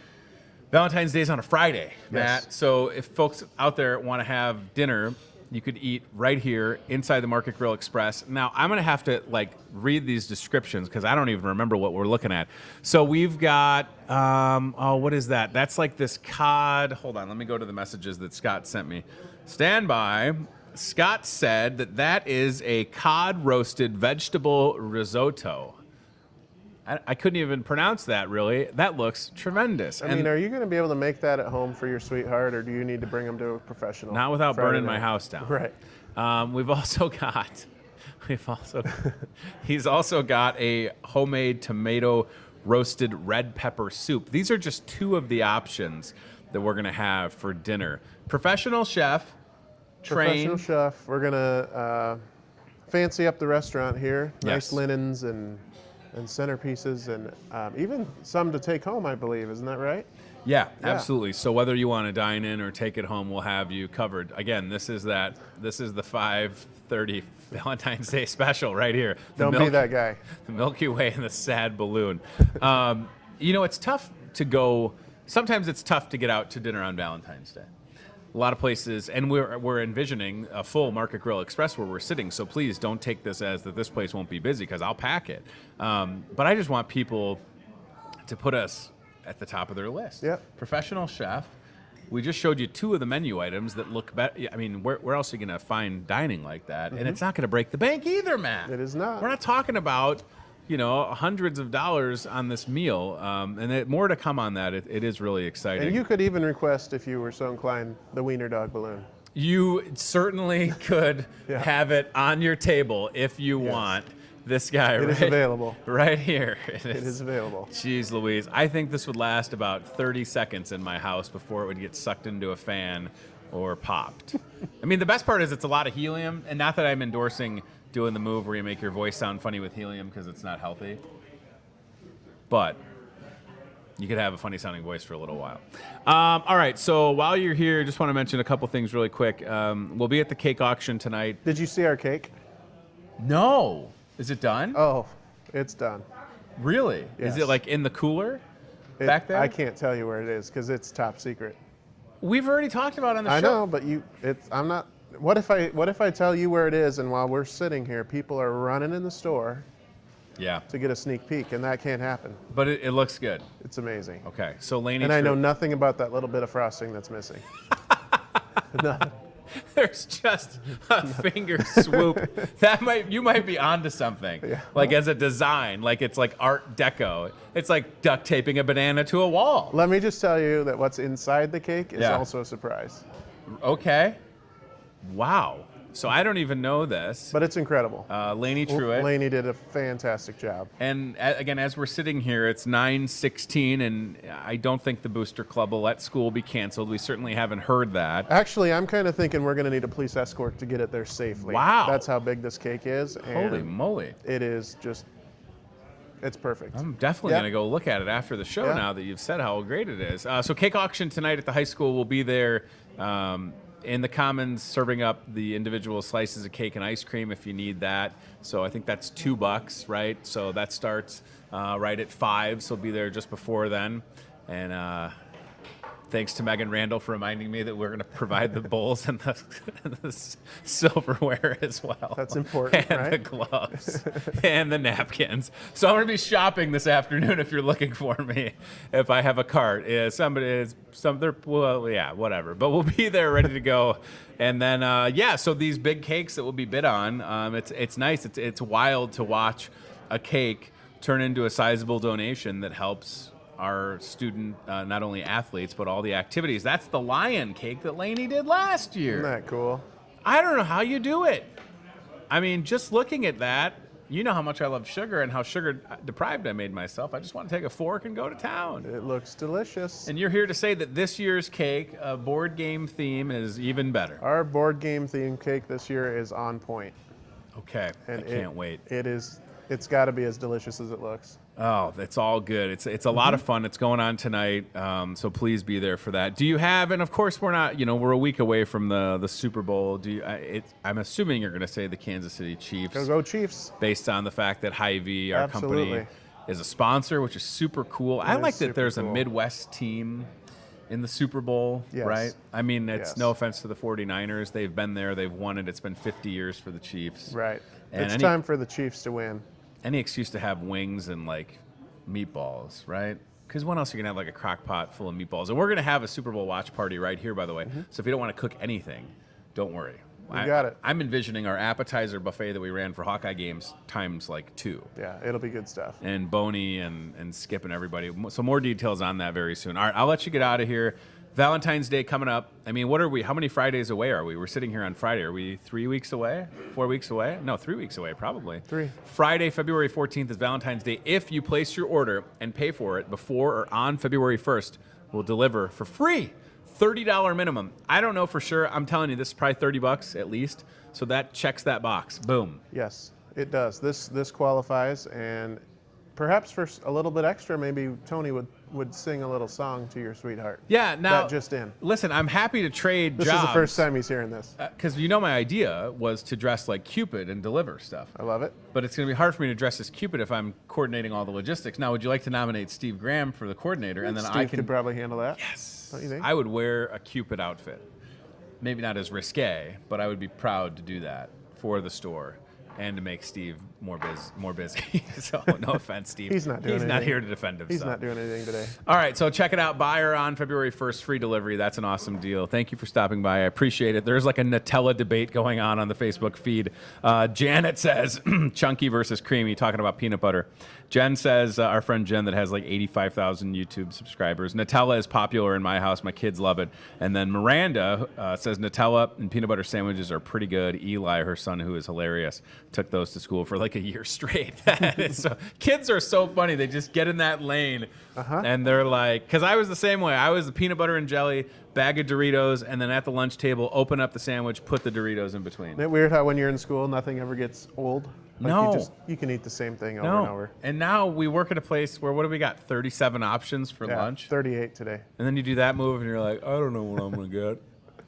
Valentine's Day is on a Friday, Matt. Yes. So if folks out there want to have dinner, you could eat right here inside the Market Grill Express. Now, I'm going to have to read these descriptions because I don't even remember what we're looking at. So we've got, what is that? That's like this cod. Hold on, let me go to the messages that Scott sent me. Stand by. Scott said that is a cod roasted vegetable risotto. I couldn't even pronounce that, really. That looks tremendous. I mean, are you going to be able to make that at home for your sweetheart, or do you need to bring them to a professional? Not without Friday burning night? my house down. Right. He's also got a homemade tomato roasted red pepper soup. These are just two of the options that we're going to have for dinner. Professional chef, trained. Professional chef. We're going to fancy up the restaurant here. Yes. Nice linens and centerpieces, and even some to take home, I believe. Isn't that right? Yeah, absolutely. So whether you want to dine in or take it home, we'll have you covered. Again, this is the 5:30 Valentine's Day special right here. Don't be that guy. The Milky Way and the sad balloon. It's tough to go. Sometimes it's tough to get out to dinner on Valentine's Day. A lot of places, and we're envisioning a full Market Grill Express where we're sitting. So please don't take this as that this place won't be busy, because I'll pack it. But I just want people to put us at the top of their list. Yep. Professional chef. We just showed you two of the menu items that look better. I mean, where else are you going to find dining like that? And it's not going to break the bank either, Matt. It is not. We're not talking about hundreds of dollars on this meal, and more to come on that. It is really exciting. And you could even request, if you were so inclined, the wiener dog balloon. You certainly could have it on your table if you want. This guy, It is available. Right here. It is available. Jeez Louise. I think this would last about 30 seconds in my house before it would get sucked into a fan or popped. I mean, the best part is it's a lot of helium, and not that I'm endorsing doing the move where you make your voice sound funny with helium, because it's not healthy. But you could have a funny sounding voice for a little while. All right, so while you're here, just want to mention a couple things really quick. We'll be at the cake auction tonight. Did you see our cake? No. Is it done? Oh, it's done. Really? Yes. Is it in the cooler back there? I can't tell you where it is because it's top secret. We've already talked about it on the show. I know, but I'm not. What if I tell you where it is, and while we're sitting here, people are running in the store to get a sneak peek, and that can't happen. But it looks good. It's amazing. Okay, so Laney. And I know nothing about that little bit of frosting that's missing. Nothing. There's just a finger swoop. You might be onto something. Yeah. As a design, it's like Art Deco. It's like duct taping a banana to a wall. Let me just tell you that what's inside the cake is also a surprise. Okay. Wow. So I don't even know this. But it's incredible. Laney Truitt. Laney did a fantastic job. And again, as we're sitting here, it's 9:16, and I don't think the Booster Club will let school be canceled. We certainly haven't heard that. Actually, I'm kind of thinking we're going to need a police escort to get it there safely. Wow. That's how big this cake is. And Holy moly. It is just, it's perfect. I'm definitely going to go look at it after the show now that you've said how great it is. So cake auction tonight at the high school. We'll be there in the Commons serving up the individual slices of cake and ice cream if you need that. So I think that's $2, right? So that starts right at 5, so we'll be there just before then. And thanks to Megan Randall for reminding me that we're going to provide the bowls and the silverware as well. That's important, and right? the gloves and the napkins. So I'm going to be shopping this afternoon if you're looking for me. If I have a cart, whatever. But we'll be there ready to go. And then so these big cakes that will be bid on. It's nice. It's wild to watch a cake turn into a sizable donation that helps our student, not only athletes, but all the activities. That's the lion cake that Laney did last year. Isn't that cool? I don't know how you do it. I mean, just looking at that, you know how much I love sugar and how sugar deprived I made myself. I just want to take a fork and go to town. It looks delicious. And you're here to say that this year's cake, board game theme, is even better. Our board game theme cake this year is on point. Okay, And I can't wait. It's got to be as delicious as it looks. Oh, that's all good. It's a lot of fun. It's going on tonight, so please be there for that. Do you have? And of course, we're not. We're a week away from the Super Bowl. Do you? I'm assuming you're going to say the Kansas City Chiefs. Go Chiefs! Based on the fact that Hy-Vee, our company, is a sponsor, which is super cool. I like that there's a Midwest team in the Super Bowl, right? I mean, it's no offense to the 49ers. They've been there. They've won it. It's been 50 years for the Chiefs. Right. And it's time for the Chiefs to win. Any excuse to have wings and like meatballs, right? Because when else are you gonna have like a crock pot full of meatballs? And we're gonna have a Super Bowl watch party right here, by the way. So if you don't want to cook anything, don't worry. You got it. I'm envisioning our appetizer buffet that we ran for Hawkeye games times like 2. Yeah, it'll be good stuff. And Boney and Skip and everybody. So more details on that very soon. All right, I'll let you get out of here. Valentine's Day coming up. I mean, what are we? How many Fridays away are we? We're sitting here on Friday. Are we 3 weeks away? 4 weeks away? No, 3 weeks away, probably. 3. Friday, February 14th is Valentine's Day. If you place your order and pay for it before or on February 1st, we'll deliver for free. $30 minimum. I don't know for sure. I'm telling you, this is probably $30 at least. So that checks that box. Boom. Yes, it does. This qualifies, and perhaps for a little bit extra, maybe Tony would sing a little song to your sweetheart. Yeah, now, that just in. Listen, I'm happy to trade this jobs. This is the first time he's hearing this. Because my idea was to dress like Cupid and deliver stuff. I love it. But it's going to be hard for me to dress as Cupid if I'm coordinating all the logistics. Now, would you like to nominate Steve Graham for the coordinator? And then Steve I could probably handle that. Yes. Don't you think? I would wear a Cupid outfit. Maybe not as risque, but I would be proud to do that for the store and to make Steve more busy. So no offense, Steve. He's not here to defend himself. He's not doing anything today. All right, so check it out. Buy her on February 1st, free delivery. That's an awesome deal. Thank you for stopping by. I appreciate it. There's like a Nutella debate going on the Facebook feed. Janet says, chunky versus creamy, talking about peanut butter. Jen says, our friend Jen that has like 85,000 YouTube subscribers, Nutella is popular in my house. My kids love it. And then Miranda says Nutella and peanut butter sandwiches are pretty good. Eli, her son, who is hilarious, took those to school for like a year straight. So, kids are so funny. They just get in that lane and they're like, because I was the same way. I was the peanut butter and jelly, bag of Doritos, and then at the lunch table, open up the sandwich, put the Doritos in between. Isn't it weird how when you're in school, nothing ever gets old? Like No. You can eat the same thing over and over. And now we work at a place where, what do we got, 37 options for lunch? 38 today. And then you do that move and you're like, I don't know what I'm going to get.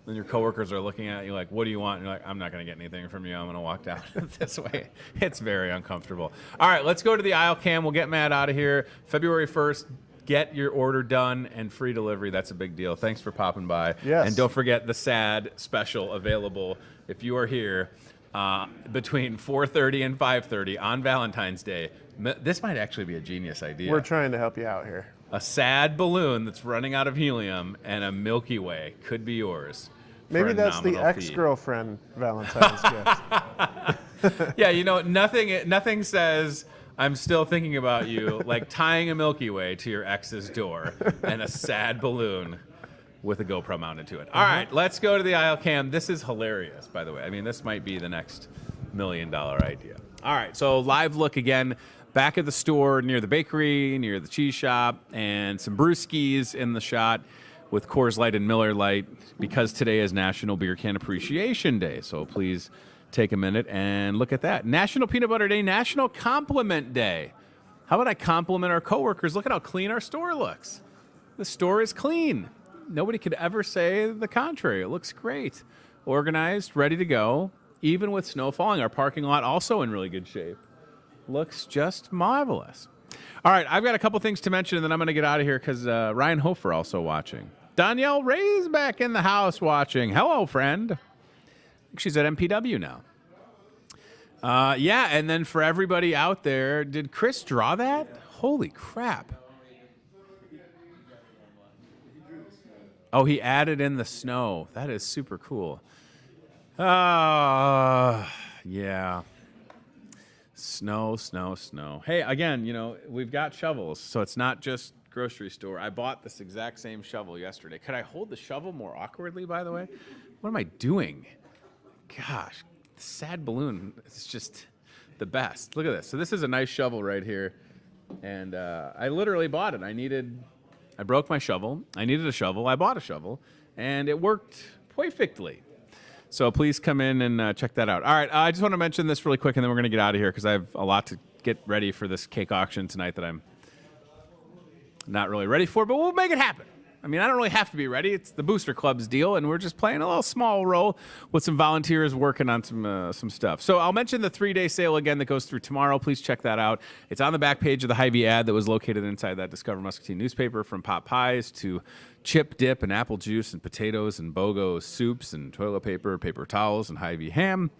Then your coworkers are looking at you like, what do you want? And you're like, I'm not going to get anything from you. I'm going to walk down this way. It's very uncomfortable. All right, let's go to the aisle cam. We'll get Matt out of here. February 1st, get your order done and free delivery. That's a big deal. Thanks for popping by. Yes. And don't forget the SAD special available if you are here between 4:30 and 5:30 on Valentine's Day. This might actually be a genius idea. We're trying to help you out here. A sad balloon that's running out of helium and a Milky Way could be yours. Maybe that's the ex-girlfriend Valentine's gift. Yeah, nothing says I'm still thinking about you like tying a Milky Way to your ex's door and a sad balloon with a GoPro mounted to it. All right, let's go to the aisle cam. This is hilarious, by the way. I mean, this might be the next $1 million idea. All right, so live look again. Back at the store near the bakery, near the cheese shop, and some brewskis in the shot with Coors Light and Miller Lite because today is National Beer Can Appreciation Day. So please take a minute and look at that. National Peanut Butter Day, National Compliment Day. How about I compliment our coworkers? Look at how clean our store looks. The store is clean. Nobody could ever say the contrary. It looks great. Organized, ready to go. Even with snow falling, our parking lot also in really good shape. Looks just marvelous. All right, I've got a couple things to mention, and then I'm going to get out of here because Ryan Hofer also watching. Danielle Ray's back in the house watching. Hello, friend. She's at MPW now. Yeah, and then for everybody out there, did Chris draw that? Holy crap. Oh, he added in the snow. That is super cool. Yeah. Snow. Hey, again, we've got shovels, so it's not just grocery store. I bought this exact same shovel yesterday. Could I hold the shovel more awkwardly, by the way? What am I doing? Gosh, the sad balloon is just the best. Look at this. So this is a nice shovel right here, and I literally bought it. I broke my shovel. I needed a shovel. I bought a shovel, and it worked perfectly. So please come in and check that out. All right, I just want to mention this really quick, and then we're going to get out of here because I have a lot to get ready for this cake auction tonight that I'm not really ready for, but we'll make it happen. I mean, I don't really have to be ready. It's the Booster Club's deal, and we're just playing a little small role with some volunteers working on some stuff. So I'll mention the 3-day sale again that goes through tomorrow. Please check that out. It's on the back page of the Hy-Vee ad that was located inside that Discover Muscatine newspaper, from pot pies to chip dip and apple juice and potatoes and BOGO soups and toilet paper, paper towels, and Hy-Vee ham.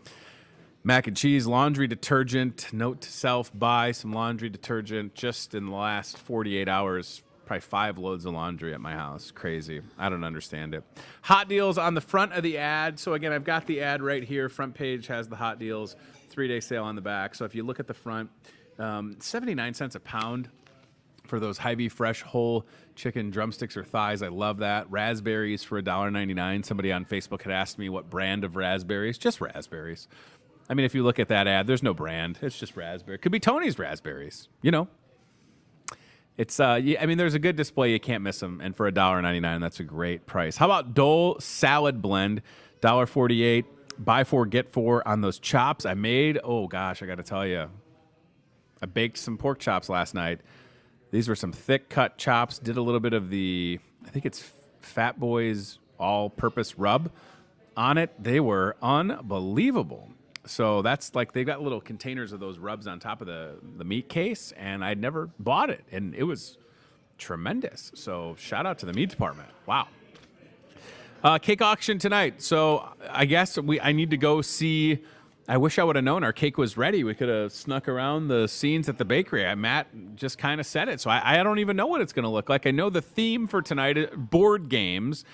Mac and cheese, laundry detergent. Note to self, buy some laundry detergent. Just in the last 48 hours, probably 5 loads of laundry at my house. Crazy. I don't understand it. Hot deals on the front of the ad. So again, I've got the ad right here. Front page has the hot deals. 3-day sale on the back. So if you look at the front, 79 cents a pound for those Hy-Vee fresh whole chicken drumsticks or thighs. I love that. Raspberries for $1.99. Somebody on Facebook had asked me what brand of raspberries. Just raspberries. I mean, if you look at that ad, there's no brand. It's just raspberry. Could be Tony's raspberries, you know. It's I mean, there's a good display. You can't miss them. And for $1.99, that's a great price. How about Dole Salad Blend, $1.48. Buy 4, get 4 on those chops I made. Oh, gosh, I got to tell you. I baked some pork chops last night. These were some thick-cut chops. Did a little bit of the, I think it's Fat Boys all-purpose rub on it. They were unbelievable. So that's like, they've got little containers of those rubs on top of the meat case, and I'd never bought it, and it was tremendous. So shout out to the meat department. Wow. Cake auction tonight. So I guess I need to go see. I wish I would have known our cake was ready. We could have snuck around the scenes at the bakery. Matt just kind of said it, so I don't even know what it's going to look like. I know the theme for tonight is board games.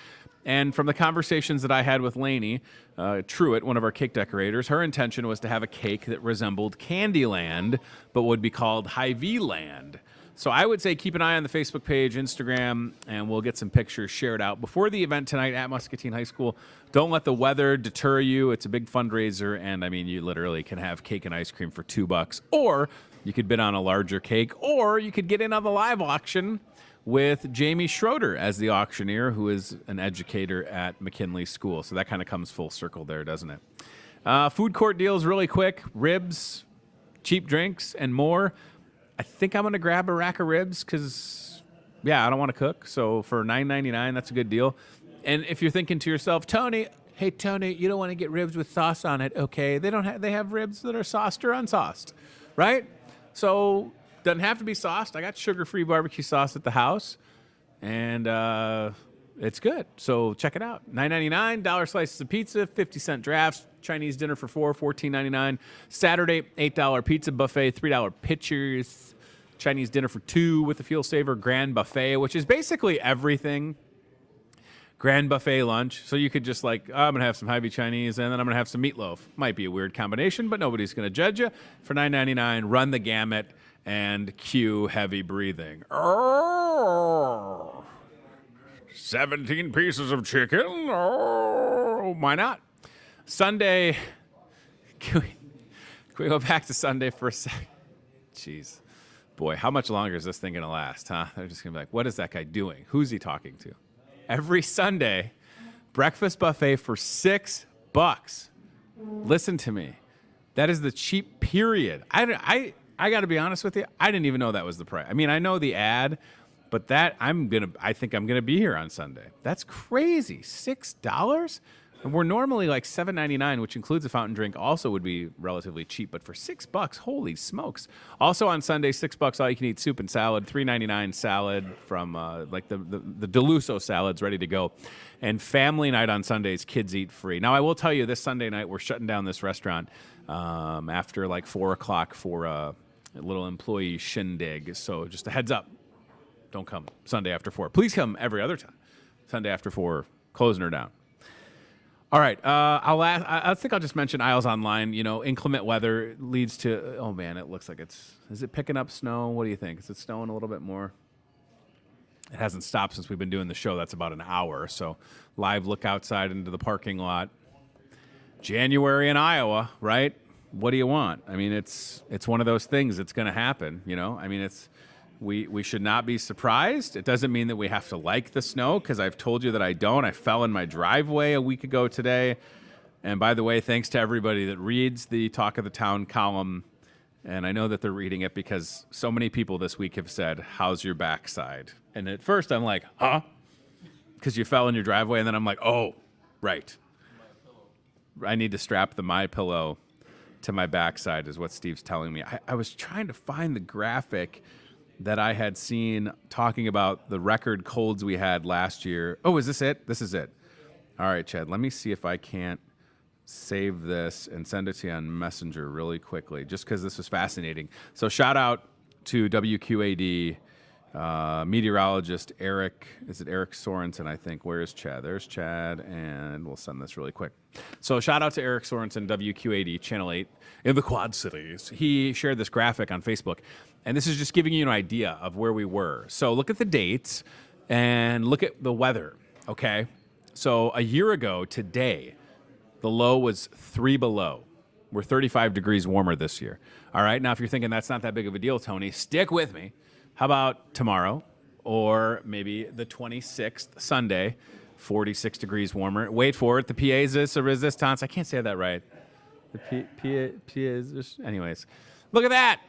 And from the conversations that I had with Lainey Truitt, one of our cake decorators, her intention was to have a cake that resembled Candyland, but would be called Hy-Vee Land. So I would say keep an eye on the Facebook page, Instagram, and we'll get some pictures shared out before the event tonight at Muscatine High School. Don't let the weather deter you. It's a big fundraiser, and I mean, you literally can have cake and ice cream for $2, or you could bid on a larger cake, or you could get in on the live auction with Jamie Schroeder as the auctioneer, who is an educator at McKinley School. So that kind of comes full circle there, doesn't it? Food court deals really quick. Ribs, cheap drinks, and more. I think I'm going to grab a rack of ribs because, yeah, I don't want to cook. So for $9.99, that's a good deal. And if you're thinking to yourself, Tony, hey, Tony, you don't want to get ribs with sauce on it. Okay, they have ribs that are sauced or unsauced, right? So doesn't have to be sauced. I got sugar-free barbecue sauce at the house, and it's good. So check it out. $9.99, dollar slices of pizza, 50-cent drafts, Chinese dinner for $4, $14.99. Saturday, $8 pizza buffet, $3 pitchers, Chinese dinner for $2 with the Fuel Saver Grand Buffet, which is basically everything. Grand buffet lunch. So you could just like, I'm going to have some Hy-Vee Chinese, and then I'm going to have some meatloaf. Might be a weird combination, but nobody's going to judge you. For $9.99, run the gamut and cue heavy breathing. 17 pieces of chicken. Why not? Sunday. Can we go back to Sunday for a second? Jeez. Boy, how much longer is this thing going to last, huh? They're just going to be like, what is that guy doing? Who's he talking to? Every Sunday, breakfast buffet for $6. Listen to me. That is the cheap period. I got to be honest with you. I didn't even know that was the price. I mean, I know the ad, but I think I'm gonna be here on Sunday. That's crazy. $6? And we're normally like $7.99, which includes a fountain drink. Also would be relatively cheap, but for $6, holy smokes! Also on Sunday, $6, all you can eat soup and salad. $3.99 salad from like the Deluso salads ready to go. And family night on Sundays, kids eat free. Now I will tell you, this Sunday night we're shutting down this restaurant after like 4 o'clock for a little employee shindig. So just a heads up, don't come Sunday after 4. Please come every other time. Sunday after 4, closing her down. All right, I think I'll just mention Isles Online. You know, inclement weather leads to, oh man, it looks like is it picking up snow? What do you think? Is it snowing a little bit more? It hasn't stopped since we've been doing the show. That's about an hour. So live look outside into the parking lot. January in Iowa, right? What do you want? I mean, it's one of those things that's going to happen, you know? I mean, we should not be surprised. It doesn't mean that we have to like the snow, because I've told you that I don't. I fell in my driveway a week ago today. And by the way, thanks to everybody that reads the Talk of the Town column And I know that they're reading it because so many people this week have said, "How's your backside?" And at first I'm like, "Huh?" Because you fell in your driveway. And then I'm like, "Oh, right. I need to strap the MyPillow to my backside," is what Steve's telling me. I was trying to find the graphic that I had seen talking about the record colds we had last year. Oh, is this it? This is it. All right, Chad, let me see if I can't save this and send it to you on Messenger really quickly, just because this was fascinating. So shout out to WQAD meteorologist Eric. Is it Eric Sorensen, I think? Where's Chad? There's Chad, and we'll send this really quick. So shout out to Eric Sorensen, WQAD, Channel 8 in the Quad Cities. He shared this graphic on Facebook, and this is just giving you an idea of where we were. So look at the dates and look at the weather, okay? So a year ago today, the low was 3 below. We're 35 degrees warmer this year. All right, now if you're thinking that's not that big of a deal, Tony, stick with me. How about tomorrow or maybe the 26th, Sunday, 46 degrees warmer. Wait for it. The pièce de resistance. I can't say that right. The pièce. Anyways, look at that.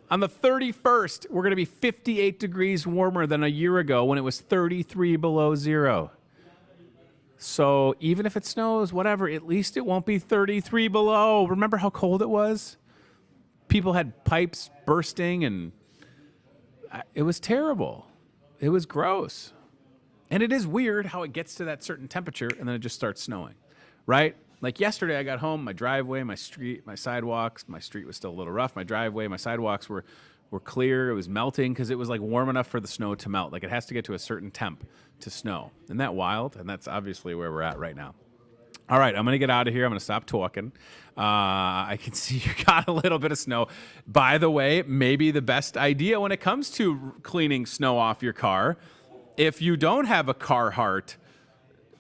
On the 31st, we're going to be 58 degrees warmer than a year ago when it was 33 below zero. So even if it snows, whatever, at least it won't be 33 below. Remember how cold it was? People had pipes bursting, and it was terrible. It was gross. And it is weird how it gets to that certain temperature, and then it just starts snowing, right? Like yesterday, I got home, my driveway, my street, my sidewalks, my street was still a little rough. My driveway, my sidewalks were clear. It was melting because it was like warm enough for the snow to melt. Like it has to get to a certain temp to snow. Isn't that wild? And that's obviously where we're at right now. All right, I'm going to get out of here. I'm going to stop talking. I can see you got a little bit of snow. By the way, maybe the best idea when it comes to cleaning snow off your car, if you don't have a Carhartt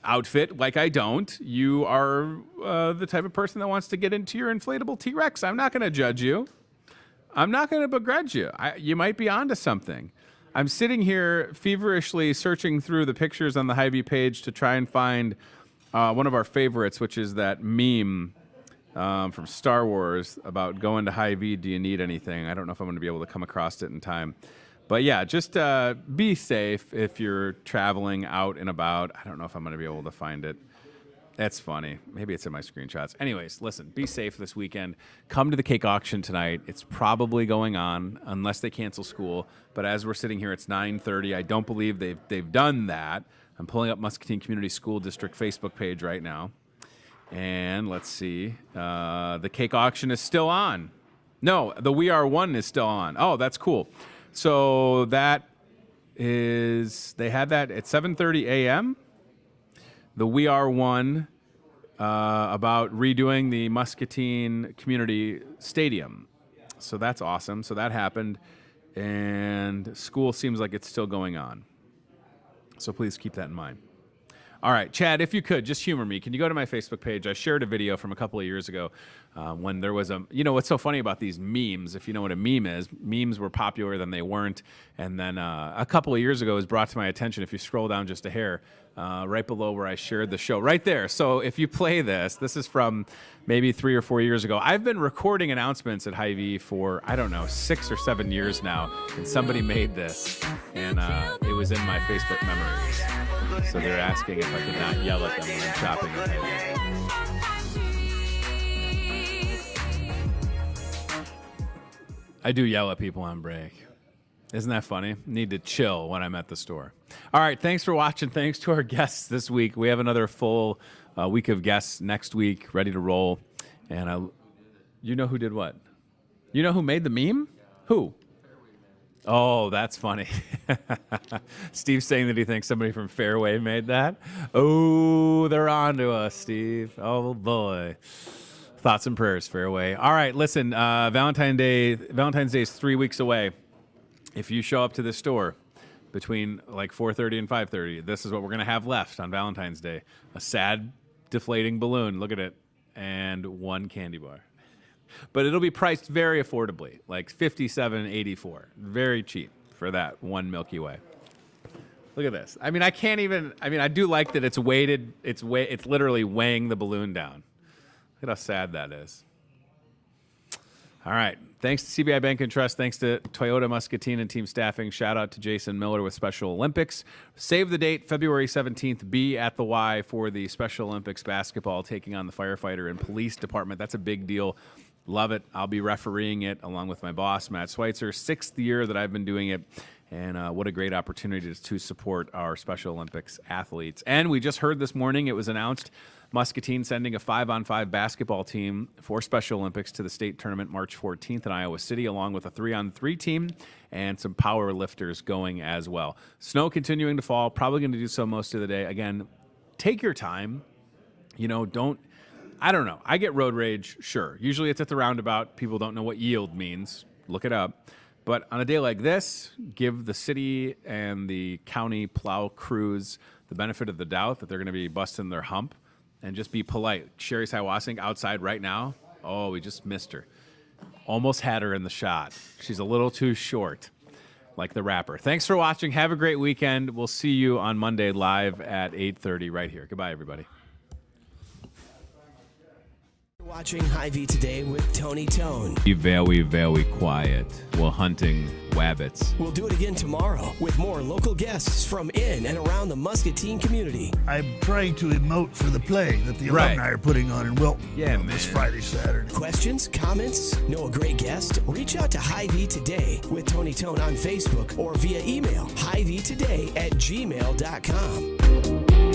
outfit like I don't, you are the type of person that wants to get into your inflatable T-Rex. I'm not going to judge you. I'm not going to begrudge you. You might be onto something. I'm sitting here feverishly searching through the pictures on the Hy-Vee page to try and find one of our favorites, which is that meme from Star Wars about going to Hy-Vee, do you need anything? I don't know if I'm going to be able to come across it in time. But yeah, just be safe if you're traveling out and about. I don't know if I'm going to be able to find it. That's funny. Maybe it's in my screenshots. Anyways, listen, be safe this weekend. Come to the cake auction tonight. It's probably going on unless they cancel school. But as we're sitting here, it's 9:30. I don't believe they've done that. I'm pulling up Muscatine Community School District Facebook page right now. And let's see. The cake auction is still on. No, the We Are One is still on. Oh, that's cool. So that is, they had that at 7:30 a.m. The We Are One about redoing the Muscatine Community Stadium. So that's awesome. So that happened. And school seems like it's still going on. So please keep that in mind. All right, Chad, if you could, just humor me. Can you go to my Facebook page? I shared a video from a couple of years ago when there was what's so funny about these memes, if you know what a meme is, memes were popular, then they weren't. And then a couple of years ago, it was brought to my attention, if you scroll down just a hair, right below where I shared the show, right there. So if you play this is from maybe 3 or 4 years ago. I've been recording announcements at Hy-Vee for, 6 or 7 years now, and somebody made this, and it was in my Facebook memories. So they're asking if I could not yell at them when I'm shopping at Hy-Vee. I do yell at people on break. Isn't that funny? Need to chill when I'm at the store. All right, thanks for watching. Thanks to our guests this week. We have another full week of guests next week, ready to roll. And you know who did what? You know who made the meme? Who? Oh, that's funny. Steve's saying that he thinks somebody from Fairway made that. Oh, they're on to us, Steve. Oh, boy. Thoughts and prayers, Fairway. All right, listen, Valentine's Day is 3 weeks away. If you show up to this store between like 4:30 and 5:30, this is what we're going to have left on Valentine's Day. A sad, deflating balloon, look at it, and one candy bar. But it'll be priced very affordably, like $57.84. Very cheap for that one Milky Way. Look at this. I mean, I do like that it's weighted. It's literally weighing the balloon down. Look at how sad that is. All right. Thanks to CBI Bank and Trust. Thanks to Toyota Muscatine and team staffing. Shout out to Jason Miller with Special Olympics. Save the date, February 17th. Be at the Y for the Special Olympics basketball, taking on the firefighter and police department. That's a big deal. Love it. I'll be refereeing it along with my boss, Matt Schweitzer. 6th year that I've been doing it. And what a great opportunity to support our Special Olympics athletes. And we just heard this morning, it was announced, Muscatine sending a 5-on-5 basketball team for Special Olympics to the state tournament March 14th in Iowa City, along with a 3-on-3 team and some power lifters going as well. Snow continuing to fall, probably going to do so most of the day. Again, take your time. I don't know. I get road rage, sure. Usually it's at the roundabout. People don't know what yield means. Look it up. But on a day like this, give the city and the county plow crews the benefit of the doubt that they're going to be busting their hump. And just be polite. Sherry Sywasink outside right now. Oh, we just missed her. Almost had her in the shot. She's a little too short, like the rapper. Thanks for watching. Have a great weekend. We'll see you on Monday live at 8:30 right here. Goodbye, everybody. Watching Hy-Vee today with Tony Tone. Be very, very quiet while hunting wabbits. We'll do it again tomorrow with more local guests from in and around the Muscatine community. I'm trying to emote for the play that the alumni are putting on in Wilton this Friday, Saturday. Questions, comments, know a great guest? Reach out to Hy-Vee today with Tony Tone on Facebook or via email, hyveetoday@gmail.com.